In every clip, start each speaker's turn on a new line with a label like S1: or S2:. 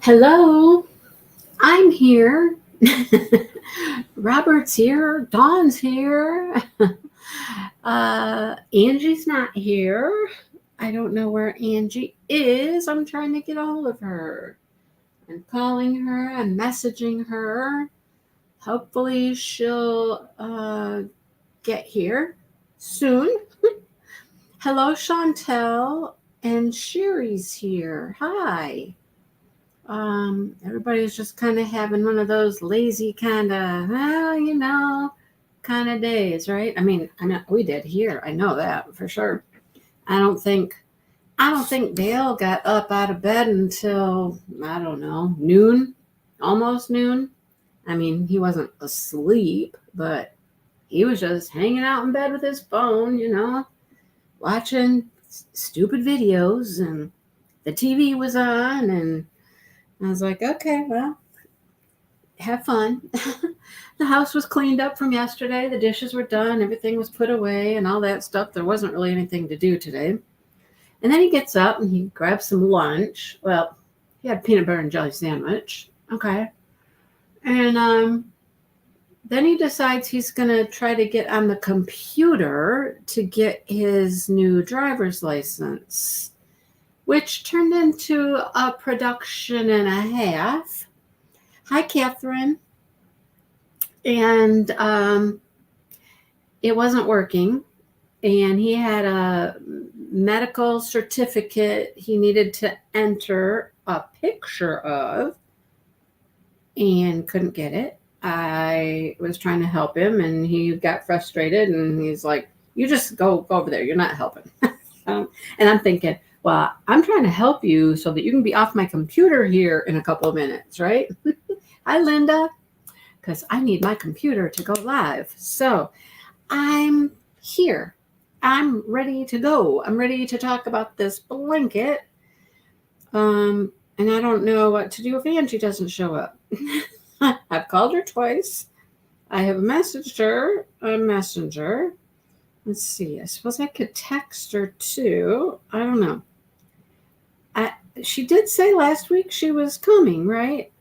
S1: Hello, I'm here. Robert's here. Dawn's here. Angie's not here. I don't know where Angie is. I'm trying to get a hold of her. I'm calling her. I'm messaging her. Hopefully, she'll get here soon. Hello, Chantel. And Sherry's here. Hi. Everybody's just kind of having one of those lazy kind of, kind of days, right? I know we did here. I know that for sure. I don't think, I don't think Dale got up out of bed until, I don't know, noon, almost noon. He wasn't asleep, but he was just hanging out in bed with his phone, watching stupid videos, and the TV was on, and I was like, okay, well, have fun. The house was cleaned up from yesterday. The dishes were done. Everything was put away and all that stuff. There wasn't really anything to do today. And then he gets up and he grabs some lunch. Well, he had peanut butter and jelly sandwich. Okay. And then he decides he's going to try to get on the computer to get his new driver's license, which turned into a production and a half. Hi, Catherine. And it wasn't working. And he had a medical certificate he needed to enter a picture of and couldn't get it. I was trying to help him, and he got frustrated, and he's like, you just go over there. You're not helping. And I'm thinking, well, I'm trying to help you so that you can be off my computer here in a couple of minutes, right? Hi, Linda, because I need my computer to go live. So I'm here. I'm ready to go. I'm ready to talk about this blanket. And I don't know what to do if Angie doesn't show up. I've called her twice. I have messaged her on Messenger. Let's see. I suppose I could text her too. I don't know. She did say last week she was coming, right?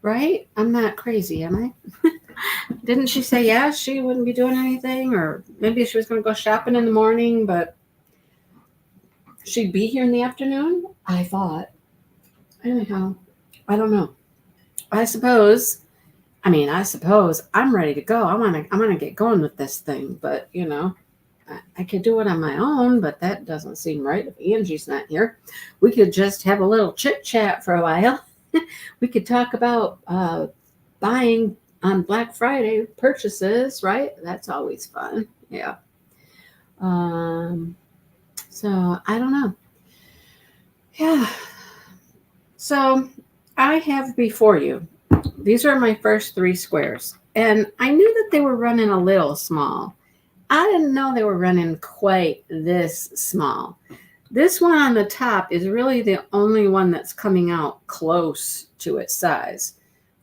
S1: Right? I'm not crazy, am I? Didn't she say, yeah, she wouldn't be doing anything? Or maybe she was going to go shopping in the morning, but she'd be here in the afternoon? I thought. Anyhow, I don't know. I suppose I'm ready to go. I'm gonna get going with this thing, but I could do it on my own, but that doesn't seem right if Angie's not here. We could just have a little chit chat for a while. We could talk about buying on Black Friday purchases, right? That's always fun. Yeah. So I don't know. Yeah. So I have before you, these are my first 3 squares, and I knew that they were running a little small. I didn't know they were running quite this small. This one on the top is really the only one that's coming out close to its size.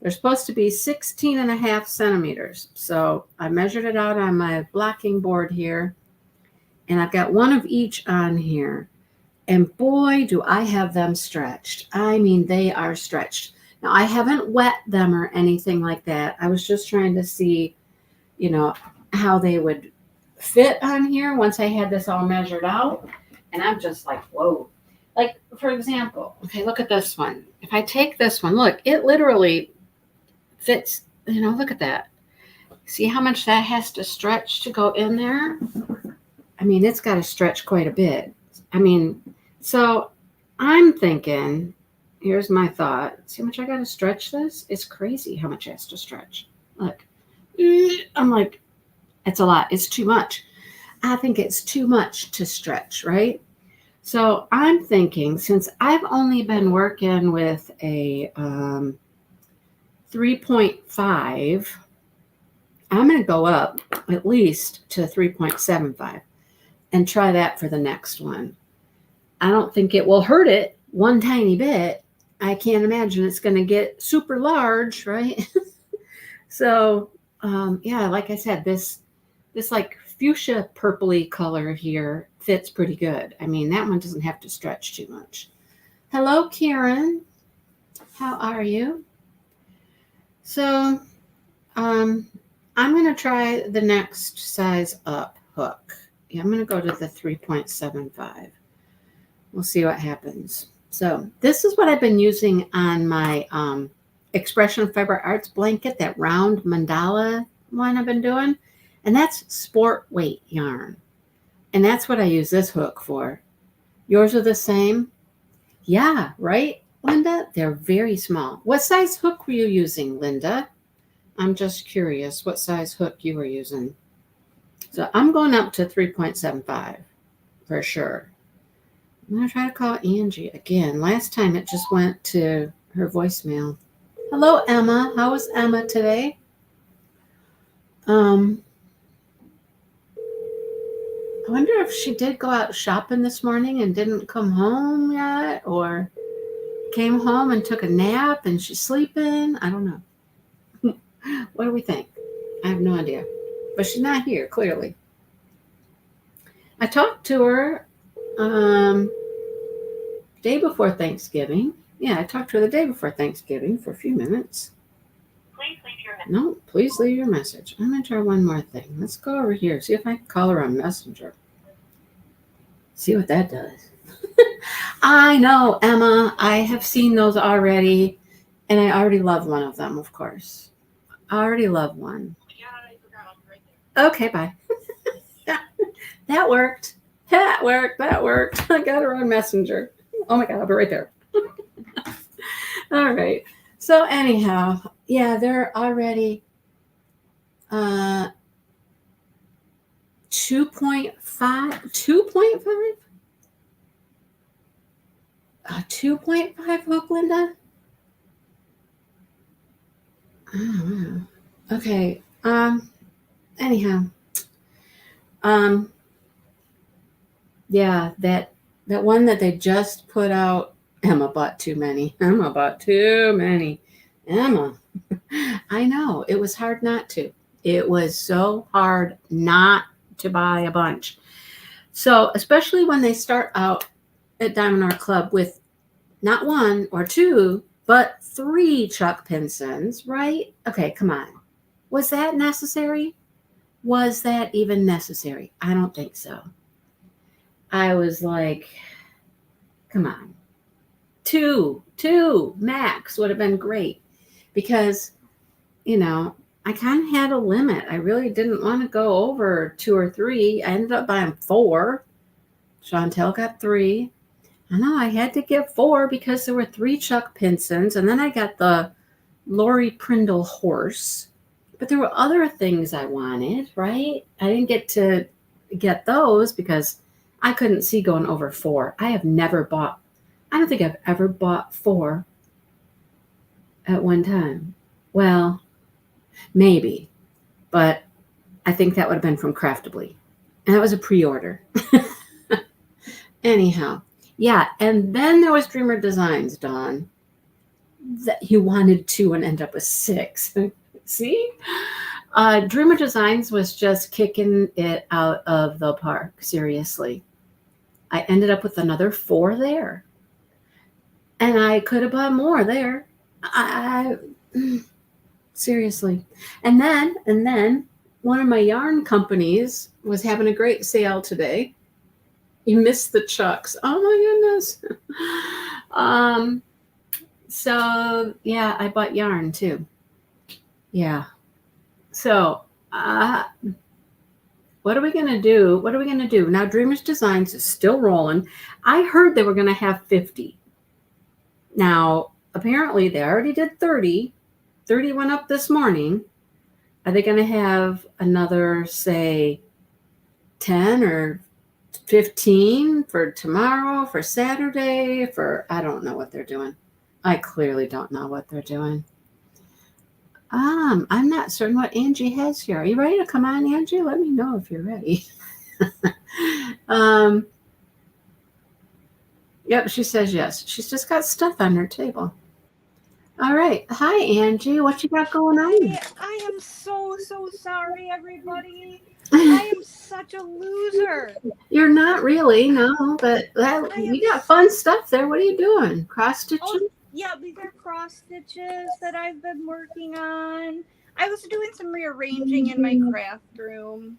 S1: They're supposed to be 16.5 centimeters. So I measured it out on my blocking board here, and I've got one of each on here. And boy, do I have them stretched. They are stretched. Now, I haven't wet them or anything like that. I was just trying to see, how they would fit on here once I had this all measured out. And I'm just like, whoa. Like, for example, okay, look at this one. If I take this one, look, it literally fits, look at that. See how much that has to stretch to go in there? It's got to stretch quite a bit. So I'm thinking, here's my thought. See how much I got to stretch this? It's crazy how much it has to stretch. Look, I'm like, it's a lot. It's too much. I think it's too much to stretch, right? So I'm thinking, since I've only been working with a 3.5, I'm going to go up at least to 3.75 and try that for the next one. I don't think it will hurt it one tiny bit. I can't imagine it's going to get super large, right? So, like I said, this like fuchsia purpley color here fits pretty good. That one doesn't have to stretch too much. Hello, Karen. How are you? So, I'm going to try the next size up hook. Yeah, I'm going to go to the 3.75. We'll see what happens. So this is what I've been using on my Expression Fiber Arts blanket, that round mandala one I've been doing. And that's sport weight yarn. And that's what I use this hook for. Yours are the same? Yeah, right, Linda? They're very small. What size hook were you using, Linda? I'm just curious what size hook you were using. So I'm going up to 3.75 for sure. I'm going to try to call Angie again. Last time it just went to her voicemail. Hello, Emma. How was Emma today? I wonder if she did go out shopping this morning and didn't come home yet, or came home and took a nap and she's sleeping. I don't know. What do we think? I have no idea. But she's not here, clearly. I talked to her day before Thanksgiving. Yeah, I talked to her the day before Thanksgiving for a few minutes.
S2: Please leave your message.
S1: No, please leave your message. I'm going to try one more thing. Let's go over here. See if I can call her on Messenger. See what that does. I know, Emma. I have seen those already. And I already love one of them, of course. I already love one.
S2: Yeah, I forgot. I'll be right there.
S1: Okay, bye. That worked. That worked. I got her on Messenger. Oh my God, I'll be right there. All right. So anyhow, yeah, they're already 2.5. 2.5? A 2.5 hook, Linda? Oh, wow. Okay. Anyhow. Yeah, that one that they just put out, Emma bought too many. Emma, I know. It was hard not to. It was so hard not to buy a bunch. So, especially when they start out at Diamond Art Club with not one or two, but 3 chuck pinsons, right? Okay, come on. Was that necessary? Was that even necessary? I don't think so. I was like, come on. 2 max would have been great, because, I kind of had a limit. I really didn't want to go over 2 or 3. I ended up buying 4. Chantel got 3. I know I had to get 4 because there were 3 chuck pinsons, and then I got the Lori Prindle horse. But there were other things I wanted, right? I didn't get to get those because I couldn't see going over 4. I don't think I've ever bought 4 at one time. Well, maybe, but I think that would have been from Craftably. And that was a pre-order. Anyhow, yeah. And then there was Dreamer Designs, Dawn, that you wanted 2 and end up with 6. See? Dreamer Designs was just kicking it out of the park. Seriously. I ended up with another 4 there. And I could have bought more there. Seriously. And then one of my yarn companies was having a great sale today. You missed the chucks. Oh my goodness. So yeah, I bought yarn too. Yeah. So what are we going to do? Now Dreamers Designs is still rolling. I heard they were going to have 50. Now, apparently they already did 30. 30 went up this morning. Are they going to have another, say, 10 or 15 for tomorrow, for Saturday, I don't know what they're doing. I clearly don't know what they're doing. I'm not certain what Angie has here. Are you ready to come on, Angie? Let me know if you're ready. Yep, she says yes. She's just got stuff on her table. All right. Hi, Angie. What you got going on?
S3: I am so sorry, everybody. I am such a loser.
S1: You're not really, no, but you got fun stuff there. What are you doing? Cross stitching?
S3: Yeah, these are cross stitches that I've been working on. I was doing some rearranging in my craft room.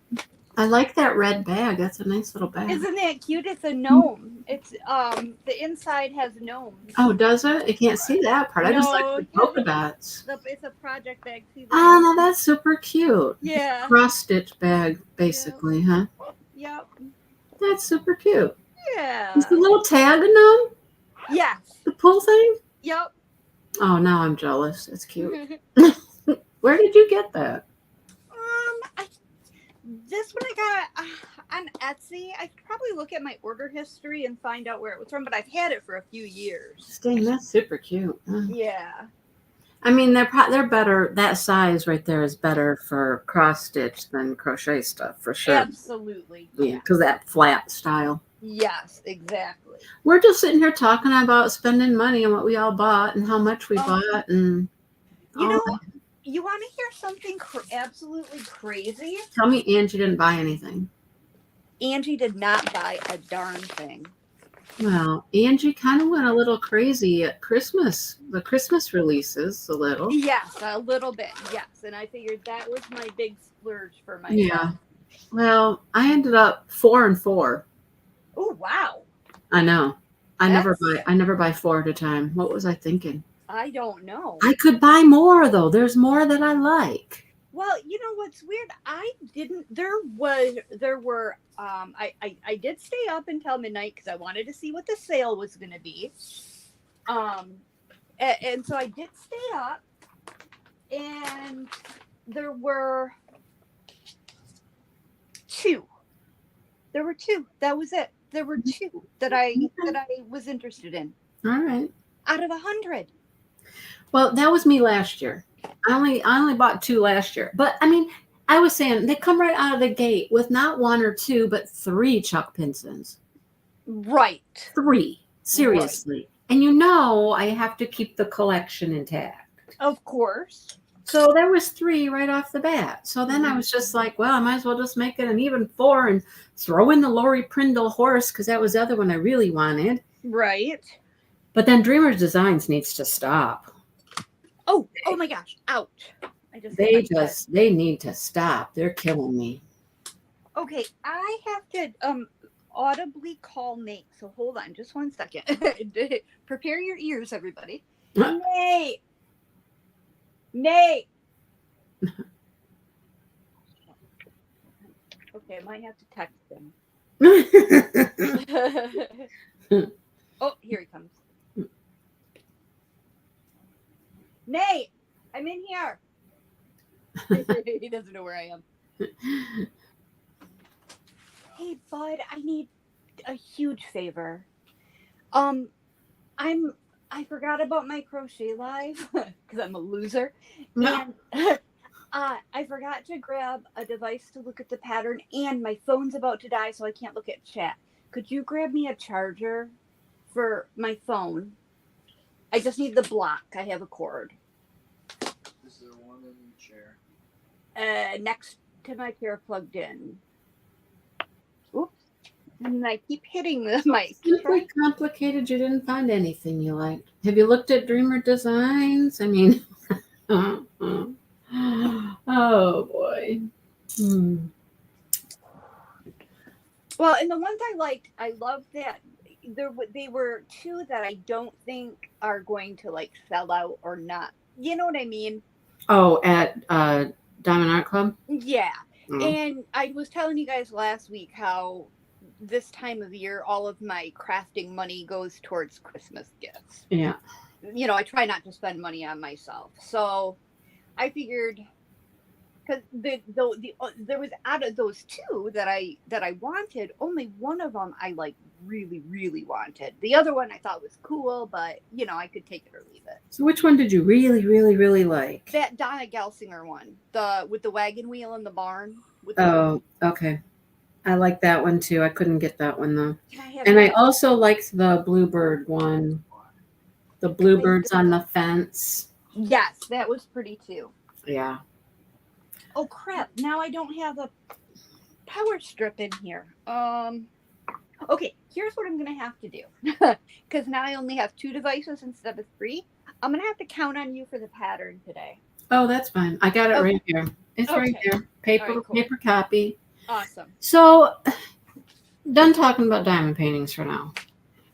S1: I like that red bag. That's a nice little bag.
S3: Isn't that cute? It's a gnome. It's the inside has gnomes.
S1: Oh, does it? I can't see that part. I just like
S3: No,
S1: the polka dots.
S3: it's a project bag. See the
S1: Oh, no, that's super cute.
S3: Yeah.
S1: Cross stitch bag, basically, huh?
S3: Yep.
S1: That's super cute.
S3: Yeah.
S1: Is the little tag a gnome?
S3: Yes.
S1: The pull thing?
S3: Yep.
S1: Oh, now I'm jealous. That's cute. Where did you get that?
S3: This one I got on Etsy. I could probably look at my order history and find out where it was from, but I've had it for a few years.
S1: Dang, that's super cute.
S3: Yeah.
S1: I mean, they're better. That size right there is better for cross stitch than crochet stuff for sure.
S3: Absolutely.
S1: Yeah, because that flat style.
S3: Yes, exactly.
S1: We're just sitting here talking about spending money and what we all bought and how much we bought and.
S3: You know, you want to hear something absolutely crazy?
S1: Tell me Angie didn't buy anything.
S3: Angie did not buy a darn thing.
S1: Well, Angie kind of went a little crazy at Christmas. The Christmas releases a little.
S3: Yes, a little bit. Yes, and I figured that was my big splurge for myself.
S1: Yeah. Well, I ended up 4 and 4.
S3: Oh wow!
S1: I know. I never buy 4 at a time. What was I thinking?
S3: I don't know.
S1: I could buy more though. There's more that I like.
S3: Well, you know what's weird? I didn't. There were. I did stay up until midnight because I wanted to see what the sale was going to be. And so I did stay up, and there were 2. There were 2. That was it. There were 2 that I was interested in.
S1: All right.
S3: Out of 100.
S1: Well, that was me last year. I only bought 2 last year. But I mean, I was saying they come right out of the gate with not 1 or 2, but 3 Chuck Pinsons.
S3: Right.
S1: 3. Seriously. Right. And you know I have to keep the collection intact.
S3: Of course.
S1: So there was 3 right off the bat. So then I was just like, well, I might as well just make it an even 4 and throw in the Lori Prindle horse because that was the other one I really wanted.
S3: Right.
S1: But then Dreamer's Designs needs to stop.
S3: Oh my gosh. Ouch.
S1: They need to stop. They're killing me.
S3: Okay, I have to audibly call Nate. So hold on just 1 second. Prepare your ears, everybody. Nate. Okay, I might have to text him. Oh, here he comes. Nate, I'm in here. He doesn't know where I am. Hey, bud, I need a huge favor. I forgot about my crochet live because I'm a loser.
S1: No.
S3: And I forgot to grab a device to look at the pattern, and my phone's about to die, so I can't look at chat. Could you grab me a charger for my phone? I just need the block. I have a cord.
S4: Is there one in the chair?
S3: Next to my chair plugged in. Oops. And I keep hitting the mic.
S1: Simply complicated. You didn't find anything you liked. Have you looked at Dreamer Designs? I mean, oh boy.
S3: Well, and the ones I liked, I loved that they were 2 that I don't think are going to like sell out or not. You know what I mean?
S1: Oh, at Diamond Art Club?
S3: Yeah. And I was telling you guys last week how this time of year, all of my crafting money goes towards Christmas gifts.
S1: Yeah.
S3: You know, I try not to spend money on myself. So I figured, because there was out of those 2 that I wanted, only one of them I like really, really wanted. The other one I thought was cool, but you know, I could take it or leave it.
S1: So which one did you really, really, really like?
S3: That Donna Gelsinger one, with the wagon wheel in the barn.
S1: Okay. I like that one too. I couldn't get that one though.
S3: And
S1: I also liked the Bluebird one. The Bluebirds on the fence.
S3: Yes, that was pretty too.
S1: Yeah.
S3: Oh crap! Now I don't have a power strip in here. Okay, here's what I'm going to have to do. Because now I only have 2 devices instead of 3. I'm going to have to count on you for the pattern today.
S1: Oh, that's fine. I got it
S3: Okay.
S1: right here. It's right
S3: Okay.
S1: there. Paper,
S3: All right, cool.
S1: paper copy.
S3: Awesome.
S1: So, done talking about diamond paintings for now.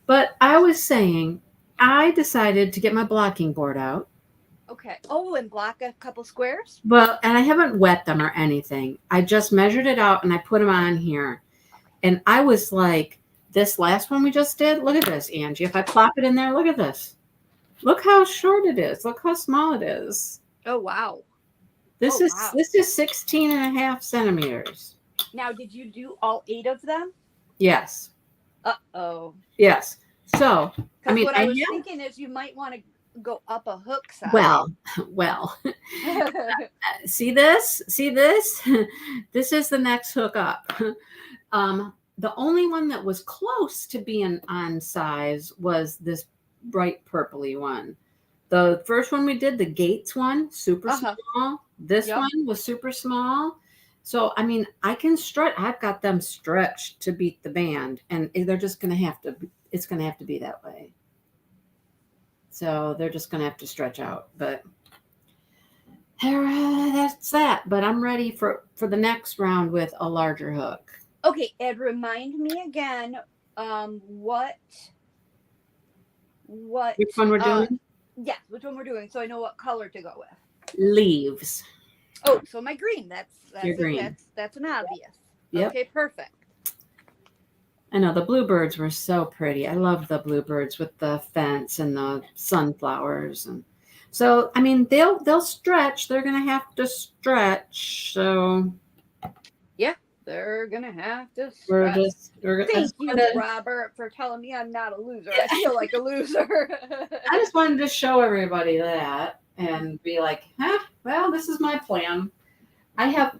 S1: But I was saying, I decided to get my blocking board out.
S3: Okay. Oh, and block a couple squares?
S1: Well, and I haven't wet them or anything. I just measured it out and I put them on here. And I was like, this last one we just did, look at this, Angie. If I plop it in there, look at this. Look how short it is. Look how small it is.
S3: Oh, wow.
S1: This is 16 and a half centimeters.
S3: Now, did you do all 8 of them?
S1: Yes.
S3: Uh-oh.
S1: Yes. So, I mean,
S3: what I was thinking is you might want to go up a hook side.
S1: Well. See this? This is the next hook up. The only one that was close to being on size was this bright purpley one. The first one we did, the Gates one, super small. This one was super small. So, I mean, I can stretch. I've got them stretched to beat the band, and they're just going to have to, it's going to have to be that way. So they're just going to have to stretch out, but that's that. But I'm ready for the next round with a larger hook.
S3: Okay, and remind me again, which
S1: one we're doing?
S3: Yes, which one we're doing, so I know what color to go with.
S1: Leaves.
S3: Oh, so my green. That's
S1: green.
S3: That's an obvious.
S1: Yep.
S3: Okay, perfect.
S1: I know the bluebirds were so pretty. I love the bluebirds with the fence and the sunflowers, and so I mean they'll stretch. They're gonna have to stretch. So
S3: yeah, they're gonna have to stretch. Thank you, Robert, for telling me I'm not a loser. I feel like a loser.
S1: I just wanted to show everybody that and be like, well, this is my plan. I have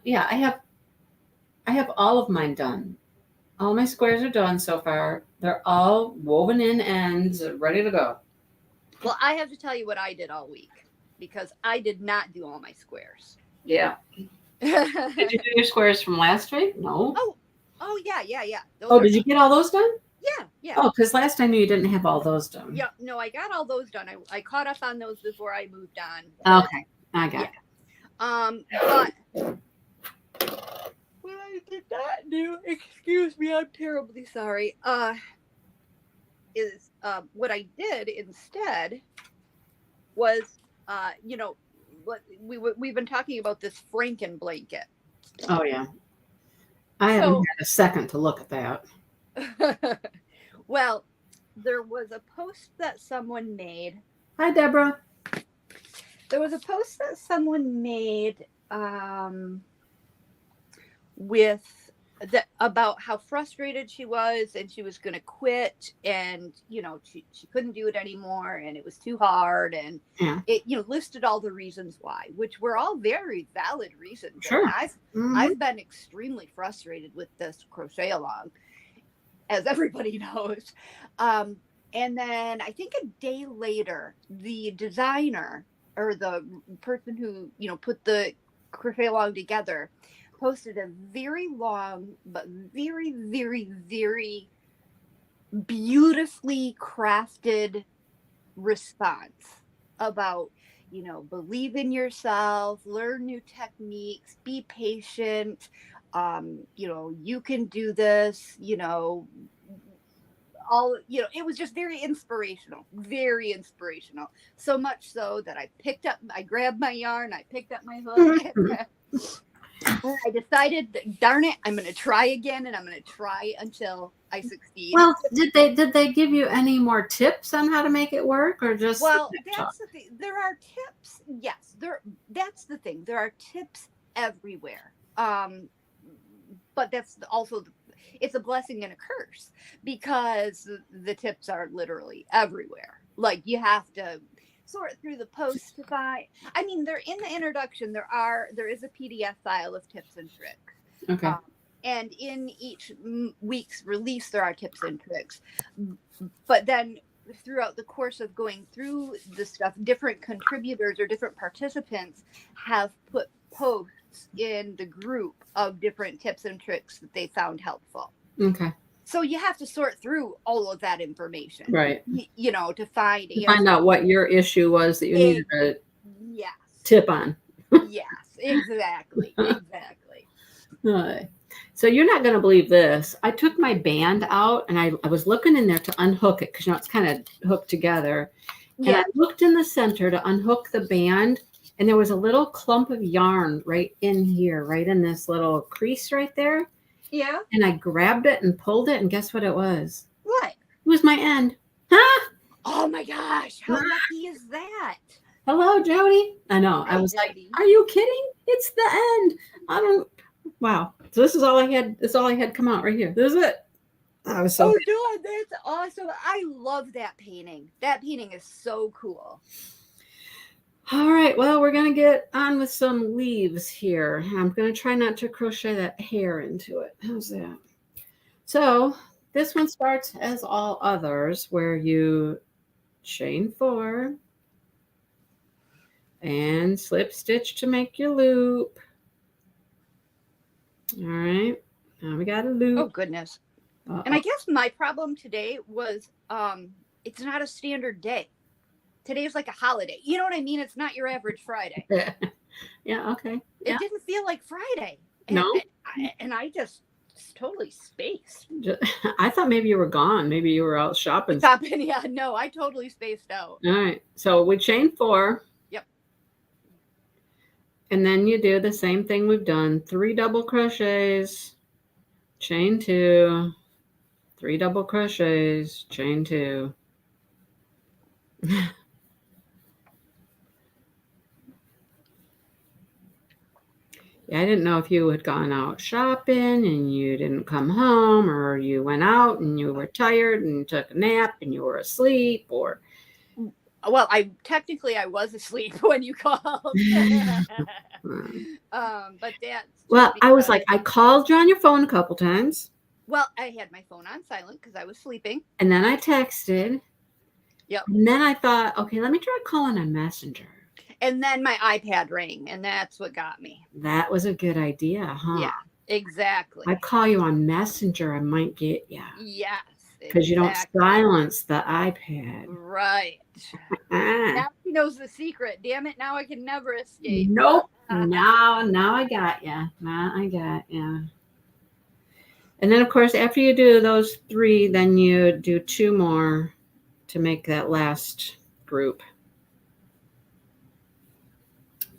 S1: all of mine done. All my squares are done so far. They're all woven in ends, ready to go.
S3: Well, I have to tell you what I did all week because I did not do all my squares.
S1: Yeah. Did you do your squares from last week? No.
S3: Oh yeah.
S1: Did you get all those done?
S3: Yeah.
S1: Oh, because last time you didn't have all those done.
S3: Yeah, no, I got all those done. I caught up on those before I moved on.
S1: Okay, I got it.
S3: But what I did not do, excuse me, I'm terribly sorry, is what I did instead was, what we've been talking about this Franken blanket.
S1: Oh, yeah. I haven't had a second to look at that.
S3: Well, there was a post that someone made.
S1: Hi, Deborah.
S3: There was a post that someone made about how frustrated she was and she was going to quit and she couldn't do it anymore and it was too hard and it listed all the reasons why, which were all very valid reasons.
S1: Sure.
S3: I've been extremely frustrated with this Crochet-A-Long, as everybody knows. And then I think a day later, the designer or the person who put the Crochet-A-Long together posted a very long but very, very, very beautifully crafted response about believe in yourself, learn new techniques, be patient, you can do this, it was just very inspirational, so much so that I grabbed my yarn, I picked up my hook, and I decided that, darn it, I'm going to try again, and I'm going to try until I succeed.
S1: Well, did they give you any more tips on how to make it work, or just?
S3: Well, that's the thing. There are tips. Yes, that's the thing. There are tips everywhere. But that's also it's a blessing and a curse because the tips are literally everywhere. Like you have to sort through the posts to find. I mean, they're in the introduction. There is a PDF file of tips and tricks.
S1: Okay.
S3: And in each week's release, there are tips and tricks. But then throughout the course of going through the stuff, different contributors or different participants have put posts in the group of different tips and tricks that they found helpful.
S1: Okay.
S3: So you have to sort through all of that information,
S1: Right.
S3: you know, to find
S1: To find out what your issue was that you needed a
S3: Yes.
S1: tip on.
S3: Yes, exactly. Exactly.
S1: Alright. So you're not going to believe this. I took my band out and I was looking in there to unhook it because you know it's kind of hooked together. And I
S3: Yeah.
S1: looked in the center to unhook the band, and there was a little clump of yarn right in here, right in this little crease right there.
S3: Yeah.
S1: And I grabbed it and pulled it, and guess what it was?
S3: What?
S1: It was my end. Huh?
S3: Oh my gosh, how lucky is that?
S1: Hello, Jody. I know. I
S3: Hi,
S1: was like,
S3: Jody.
S1: are you kidding? It's the end. I don't. Wow. So this is all I had. This is all I had come out right here. This is it. I was so.
S3: Oh, God, that's awesome. I love that painting. That painting is so cool.
S1: All right. Well, we're gonna get on with some leaves here. I'm gonna try not to crochet that hair into it. How's that? So this one starts as all others, where you chain 4 and slip stitch to make your loop. All right. Now we got a loop.
S3: Oh, goodness. And I guess my problem today was it's not a standard day. Today is like a holiday. You know what I mean? It's not your average Friday.
S1: Yeah, okay.
S3: It didn't feel like Friday.
S1: No?
S3: And I just totally spaced.
S1: I thought maybe you were gone. Maybe you were out shopping.
S3: Yeah, no, I totally spaced out.
S1: All right. So we chain 4.
S3: Yep.
S1: And then you do the same thing we've done. 3 double crochets, chain 2, 3 double crochets, chain 2. Yeah, I didn't know if you had gone out shopping and you didn't come home, or you went out and you were tired and took a nap and you were asleep, or
S3: Well, I was asleep when you called. But that's
S1: well, I was like, I called you on your phone a couple times.
S3: Well, I had my phone on silent because I was sleeping.
S1: And then I texted.
S3: Yep.
S1: And then I thought, okay, let me try calling on Messenger.
S3: And then my iPad rang, and that's what got me.
S1: That was a good idea, huh?
S3: Yeah, exactly.
S1: I call you on Messenger, I might get you.
S3: Yes.
S1: Because you don't silence the iPad.
S3: Right. Now she knows the secret. Damn it, now I can never escape.
S1: Nope. Now I got you. Now I got you. And then, of course, after you do those 3, then you do 2 more to make that last group.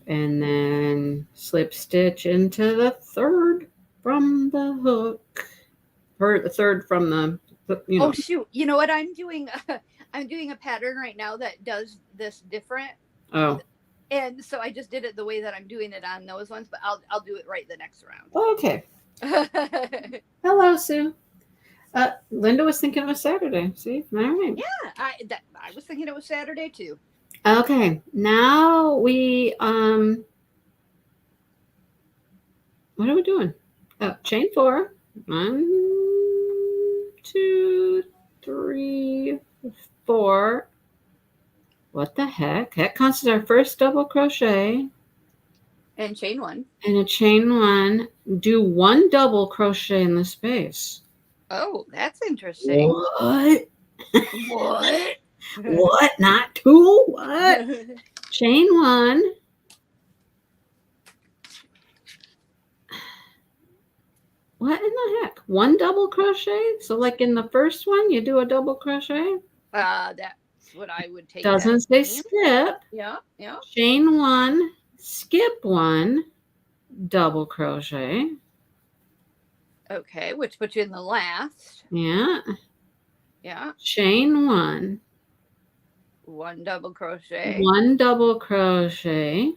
S1: And then slip stitch into the 3rd from the hook. Or the 3rd from the, you know.
S3: Oh, shoot. You know what I'm doing? I'm doing a pattern right now that does this different.
S1: Oh.
S3: And so I just did it the way that I'm doing it on those ones, but I'll do it right the next round.
S1: Okay. Hello, Sue. Linda was thinking it was Saturday. See? All right.
S3: Yeah, I was thinking it was Saturday too.
S1: Okay. Now we what are we doing? Oh, chain 4. 1, 2, 3, 4. What the heck? That counts as our first double crochet.
S3: And chain 1.
S1: And a chain 1. Do 1 double crochet in the space.
S3: Oh, that's interesting.
S1: What?
S3: What?
S1: What? Not 2? What? Chain 1. What in the heck? 1 double crochet? So like in the first one, you do a double crochet?
S3: That's what I would take.
S1: Doesn't say skip.
S3: Yeah, yeah.
S1: Chain 1, skip 1, double crochet.
S3: Okay, which puts you in the last.
S1: Yeah.
S3: Yeah.
S1: Chain 1.
S3: 1 double crochet.
S1: 1 double crochet.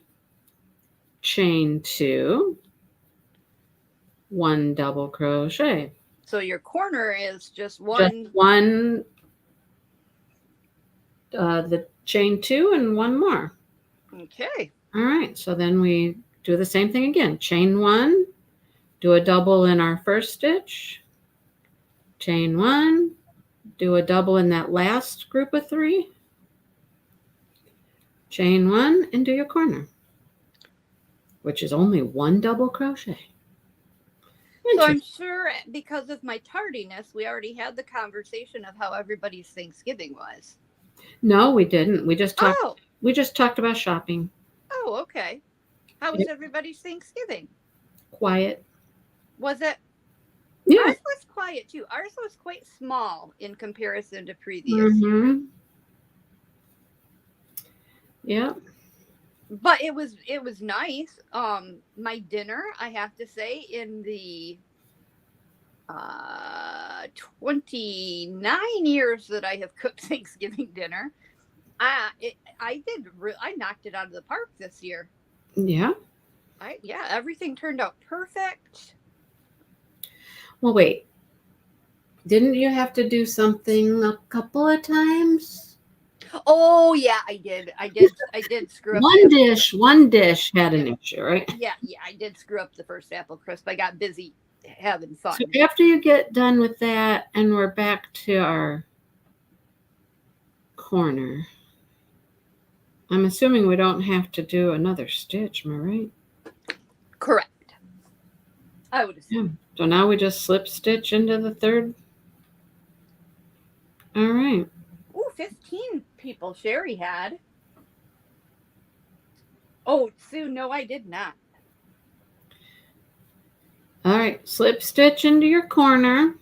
S1: Chain 2. 1 double crochet.
S3: So your corner is just one.
S1: Just 1. The chain 2 and 1 more.
S3: Okay.
S1: All right. So then we do the same thing again. Chain 1. Do a double in our first stitch. Chain 1. Do a double in that last group of 3. Chain 1 and do your corner, which is only 1 double crochet.
S3: So I'm sure because of my tardiness, we already had the conversation of how everybody's Thanksgiving was.
S1: No, we didn't. We just talked.
S3: Oh,
S1: We just talked about shopping.
S3: oh, okay. How was
S1: Yep.
S3: everybody's Thanksgiving?
S1: Quiet.
S3: Was it?
S1: Yeah.
S3: Ours was quiet too. Ours was quite small in comparison to previous years.
S1: Mm-hmm. Yeah.
S3: But it was nice. My dinner, I have to say, in the 29 years that I have cooked Thanksgiving dinner, I knocked it out of the park this year.
S1: Yeah.
S3: Everything turned out perfect.
S1: Well, wait. Didn't you have to do something a couple of times?
S3: Oh yeah, I did screw up
S1: One dish had an issue, right?
S3: Yeah, I did screw up the first apple crisp. I got busy having fun.
S1: So after you get done with that and we're back to our corner, I'm assuming we don't have to do another stitch, am I right?
S3: Correct. I would assume.
S1: Yeah. So now we just slip stitch into the third. All right.
S3: Ooh, 15 people Sherry had. Oh, Sue, no, I did not.
S1: All right. Slip stitch into your corner.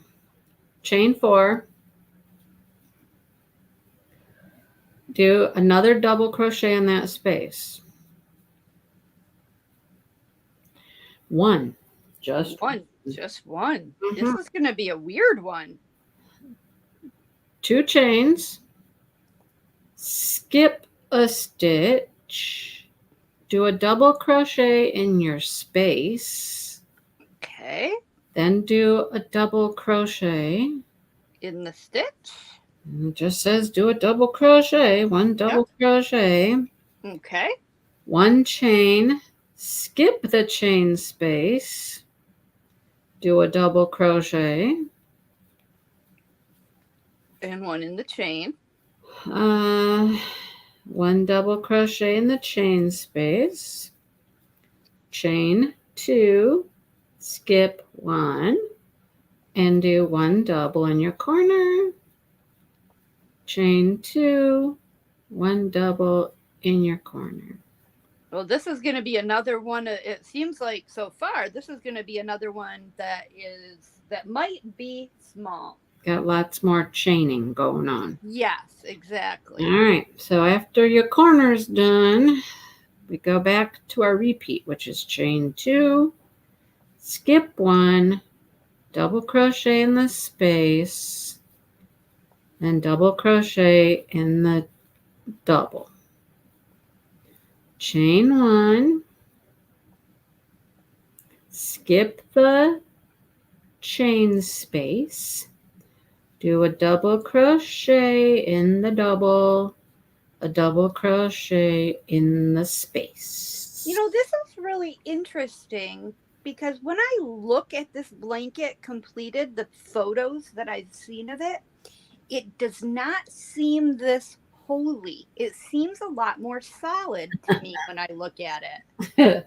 S1: Chain 4. Do another double crochet in that space. 1. Just
S3: one. Just one.
S1: Mhm.
S3: This is going to be a weird one.
S1: 2 chains. Skip a stitch. Do a double crochet in your space.
S3: Okay.
S1: Then do a double crochet.
S3: In the stitch.
S1: And it just says do a double crochet. 1 double crochet.
S3: Okay.
S1: 1 chain. Skip the chain space. Do a double crochet.
S3: And one in the chain.
S1: 1 double crochet in the chain space. Chain 2. Skip 1. And do 1 double in your corner. Chain 2. 1 double in your corner.
S3: Well, this is going to be another one. It seems like so far, this is going to be another one that might be small.
S1: Got lots more chaining going on.
S3: Yes, exactly.
S1: All right. So after your corner's done, we go back to our repeat, which is chain 2, skip 1, double crochet in the space, then double crochet in the double. Chain 1, skip the chain space, do a double crochet in the double, a double crochet in the space.
S3: You know, this is really interesting because when I look at this blanket completed, the photos that I've seen of it, it does not seem this holy. It seems a lot more solid to me when I look at it.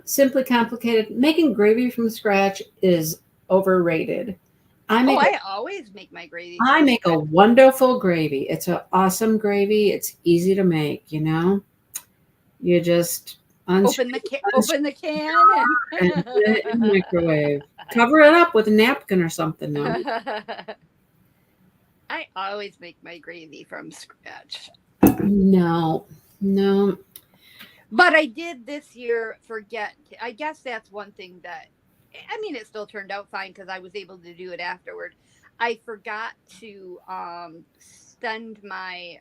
S1: Simply complicated. Making gravy from scratch is overrated.
S3: I always make my gravy.
S1: I make a wonderful gravy. It's an awesome gravy. It's easy to make, you know. You just
S3: open the can
S1: and put it in the microwave. Cover it up with a napkin or something. No.
S3: I always make my gravy from scratch.
S1: No.
S3: But I did this year forget. I guess that's one thing that, I mean, it still turned out fine because I was able to do it afterward. I forgot to send my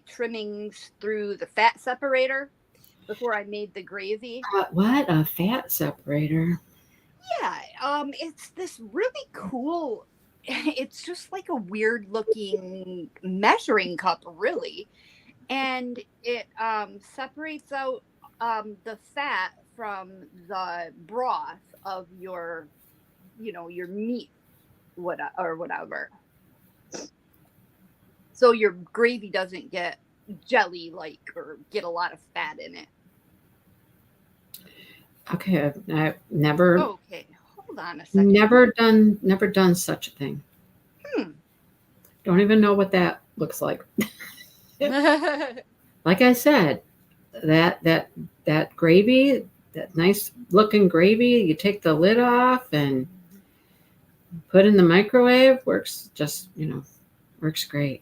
S3: trimmings through the fat separator before I made the gravy.
S1: What? A fat separator?
S3: Yeah. It's this really cool. It's just like a weird looking measuring cup, really. And it separates out the fat from the broth of your meat, whatever. So your gravy doesn't get jelly-like or get a lot of fat in it.
S1: Okay, I've never
S3: Okay, hold on a second.
S1: never done such a thing.
S3: Hmm.
S1: Don't even know what that looks like. Like I said, that gravy, that nice looking gravy, you take the lid off and put in the microwave, works just, works great.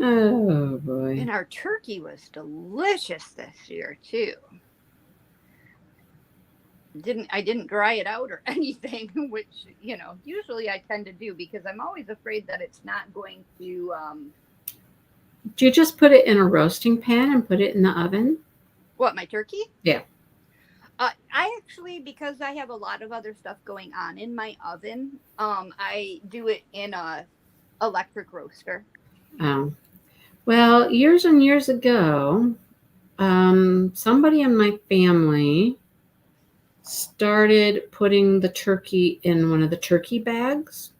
S1: Oh boy.
S3: And our turkey was delicious this year too. I didn't dry it out or anything, which usually I tend to do because I'm always afraid that it's not going to.
S1: Do you just put it in a roasting pan and put it in the oven?
S3: What, my turkey?
S1: Yeah.
S3: I actually, because I have a lot of other stuff going on in my oven, I do it in a electric roaster.
S1: Oh. Well, years and years ago, somebody in my family started putting the turkey in one of the turkey bags.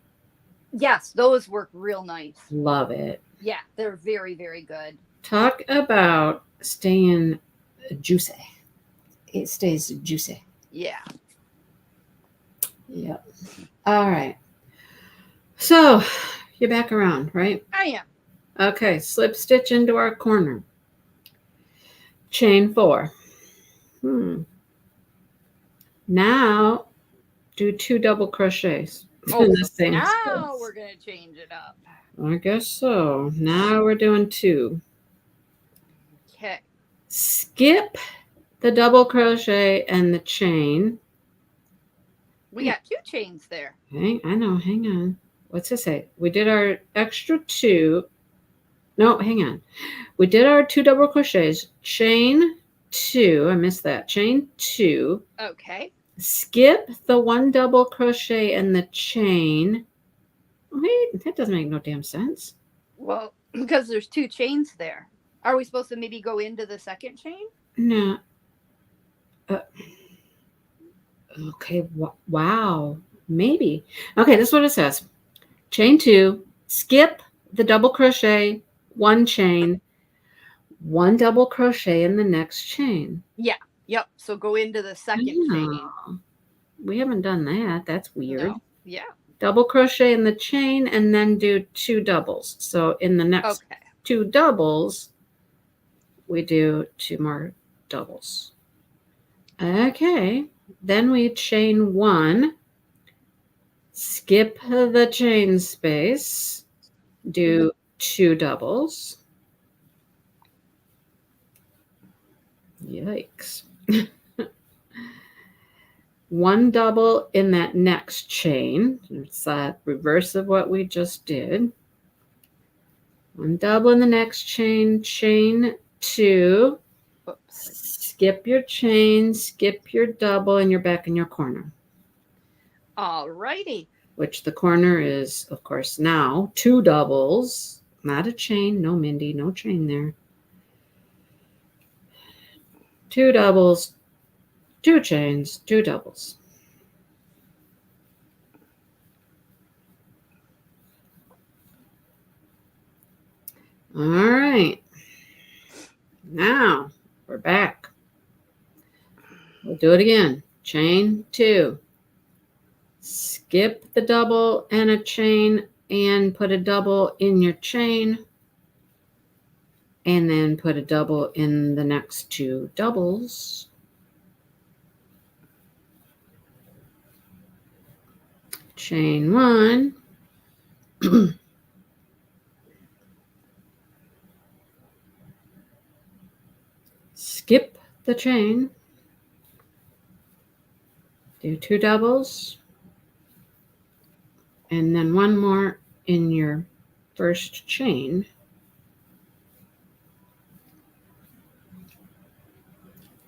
S3: Yes, those work real nice.
S1: Love it.
S3: Yeah, they're very, very good.
S1: Talk about staying juicy. It stays juicy.
S3: Yeah.
S1: Yep. All right. So you're back around, right?
S3: I am.
S1: Okay. Slip stitch into our corner. Chain 4. Now do 2 double crochets in the same
S3: now
S1: space.
S3: we're going to change it up.
S1: I guess so. Now we're doing 2.
S3: Okay.
S1: Skip the double crochet and the chain.
S3: We got 2 chains there.
S1: I know. Hang on. What's this say? We did our extra 2. No, hang on. We did our 2 double crochets. Chain 2. I missed that. Chain 2.
S3: Okay.
S1: Skip the 1 double crochet and the chain. Wait, that doesn't make no damn sense.
S3: Well, because there's 2 chains there. Are we supposed to maybe go into the second chain?
S1: No. Okay. Wow. Maybe. Okay, this is what it says. Chain 2. Skip the double crochet, 1 chain, 1 double crochet in the next chain.
S3: Yeah. Yep. So go into the second chain.
S1: We haven't done that. That's weird.
S3: No. Yeah.
S1: Double crochet in the chain and then do 2 doubles. So in the next 2 doubles, we do 2 more doubles. Okay. Then we chain 1, skip the chain space, do 2 doubles. Yikes. 1 double in that next chain. It's that reverse of what we just did. 1 double in the next chain, chain 2. Skip your chain, skip your double, and you're back in your corner.
S3: All righty.
S1: Which the corner is, of course, now 2 doubles, not a chain. No, Mindy, no chain there. 2 doubles, 2 chains, 2 doubles. All right. Now we're back. We'll do it again. Chain 2. Skip the double and a chain and put a double in your chain. And then put a double in the next 2 doubles. Chain 1. Skip the chain. Do 2 doubles. And then 1 more in your first chain.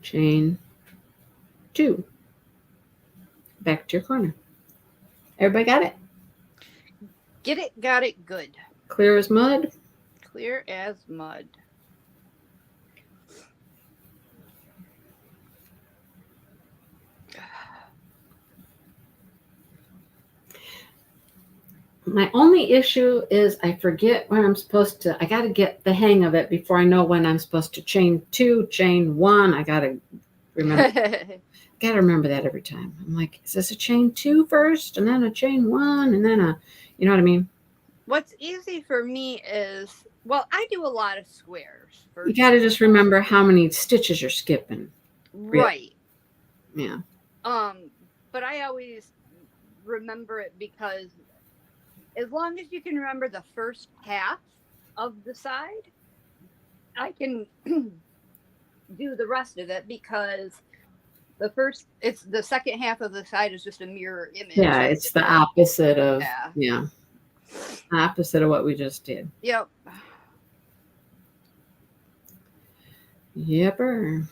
S1: Chain 2. Back to your corner. Everybody got it?
S3: Get it, got it, good.
S1: Clear as mud?
S3: Clear as mud.
S1: My only issue is I forget when I'm supposed to. I got to get the hang of it before I know when I'm supposed to chain 2, chain 1. I got to remember. Got to remember that every time. I'm like, is this a chain 2 first, and then a chain 1, and then a, you know what I mean?
S3: What's easy for me is, well, I do a lot of squares.
S1: You got to just remember how many stitches you're skipping.
S3: Right.
S1: Yeah.
S3: But I always remember it because as long as you can remember the first half of the side, I can do the rest of it, because it's the second half of the side is just a mirror image.
S1: Yeah, it's the opposite of,
S3: yeah.
S1: Opposite of what we just did.
S3: Yep.
S1: Yepper.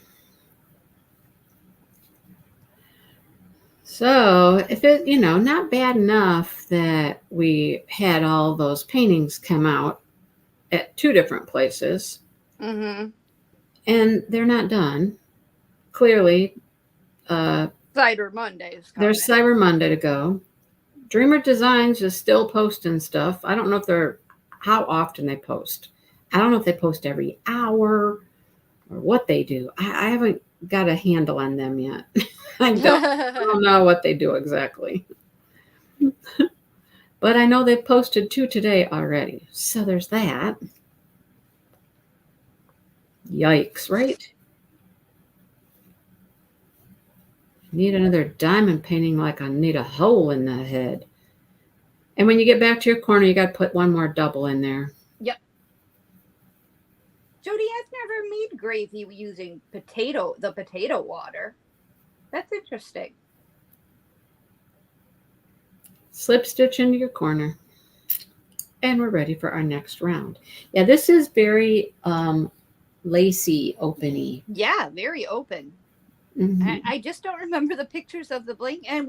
S1: So if it, not bad enough that we had all those paintings come out at 2 different places, and they're not done. Clearly,
S3: Cyber Monday is coming.
S1: there's Cyber Monday to go. Dreamer Designs is still posting stuff. I don't know how often they post. I don't know if they post every hour or what they do. I haven't got a handle on them yet. I don't know what they do exactly. But I know they've posted 2 today already. So there's that. Yikes, right? Need another diamond painting like I need a hole in the head. And when you get back to your corner, you got to put 1 more double in there.
S3: Yep. Jody, I've never made gravy using the potato water. That's interesting.
S1: Slip stitch into your corner. And we're ready for our next round. Yeah, this is very lacy, openy.
S3: Yeah, very open. I just don't remember the pictures of the blank. And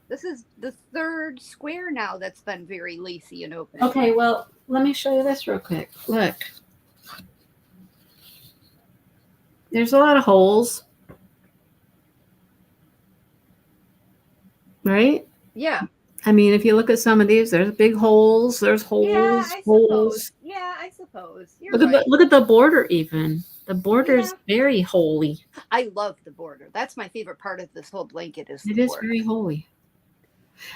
S3: this is the 3rd square now that's been very lacy and open.
S1: Okay, well, let me show you this real quick. Look. There's a lot of holes. Right?
S3: Yeah.
S1: I mean, if you look at some of these, there's big holes. There's holes.
S3: Yeah, I
S1: holes.
S3: Suppose. Yeah, I suppose.
S1: Look at the border even. The border's very holy.
S3: I love the border. That's my favorite part of this whole blanket is the
S1: border. It is very holy.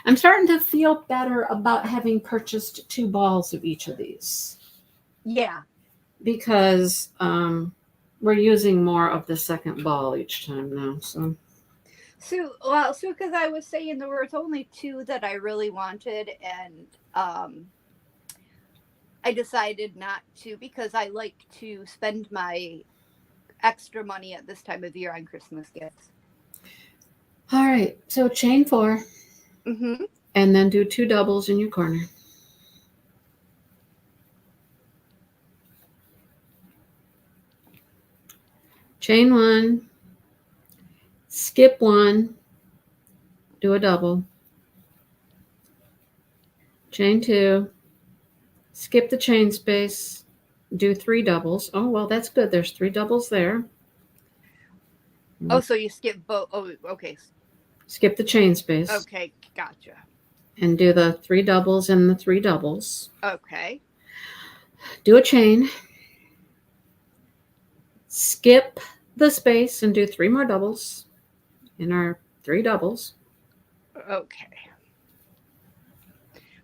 S1: I'm starting to feel better about having purchased 2 balls of each of these.
S3: Yeah.
S1: Because we're using more of the second ball each time now. So because
S3: I was saying there was only 2 that I really wanted, and I decided not to, because I like to spend my extra money at this time of year on Christmas gifts.
S1: All right, so chain 4, and then do 2 doubles in your corner. Chain 1, skip 1, do a double. Chain 2, skip the chain space, do 3 doubles. Oh, well, that's good. There's 3 doubles there.
S3: Oh, so you skip both. Oh, okay.
S1: Skip the chain space.
S3: Okay, gotcha.
S1: And do the 3 doubles and the 3 doubles.
S3: Okay.
S1: Do a chain. Skip the space and do 3 more doubles in our 3 doubles.
S3: Okay.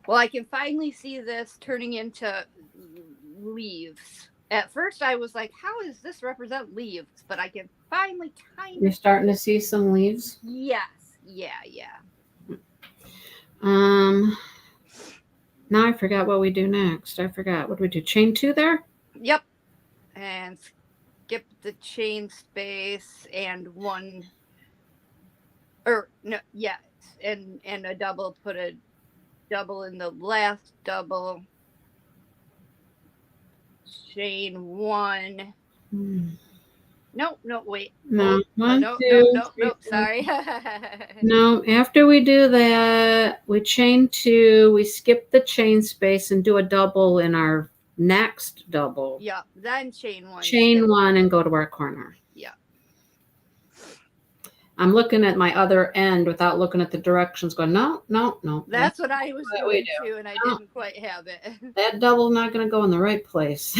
S3: Well, I can finally see this turning into leaves. At first, I was like, how does this represent leaves? But I can finally kind of...
S1: You're starting to see some leaves?
S3: Yes. Yeah.
S1: Now I forgot what we do next. I forgot. What do we do? Chain 2 there?
S3: Yep. And skip the chain space and 1... Or, no, yes. And a double, put a double in the last double. Chain 1. No, wait.
S1: No.
S3: No, sorry.
S1: No, after we do that, we chain 2, we skip the chain space and do a double in our next double.
S3: Yeah, then chain 1.
S1: Chain 1 and go to our corner.
S3: Yeah.
S1: I'm looking at my other end without looking at the directions going, no.
S3: That's what I was
S1: what we
S3: doing too, and I
S1: No.
S3: didn't quite have it.
S1: That double's not going to go in the right place.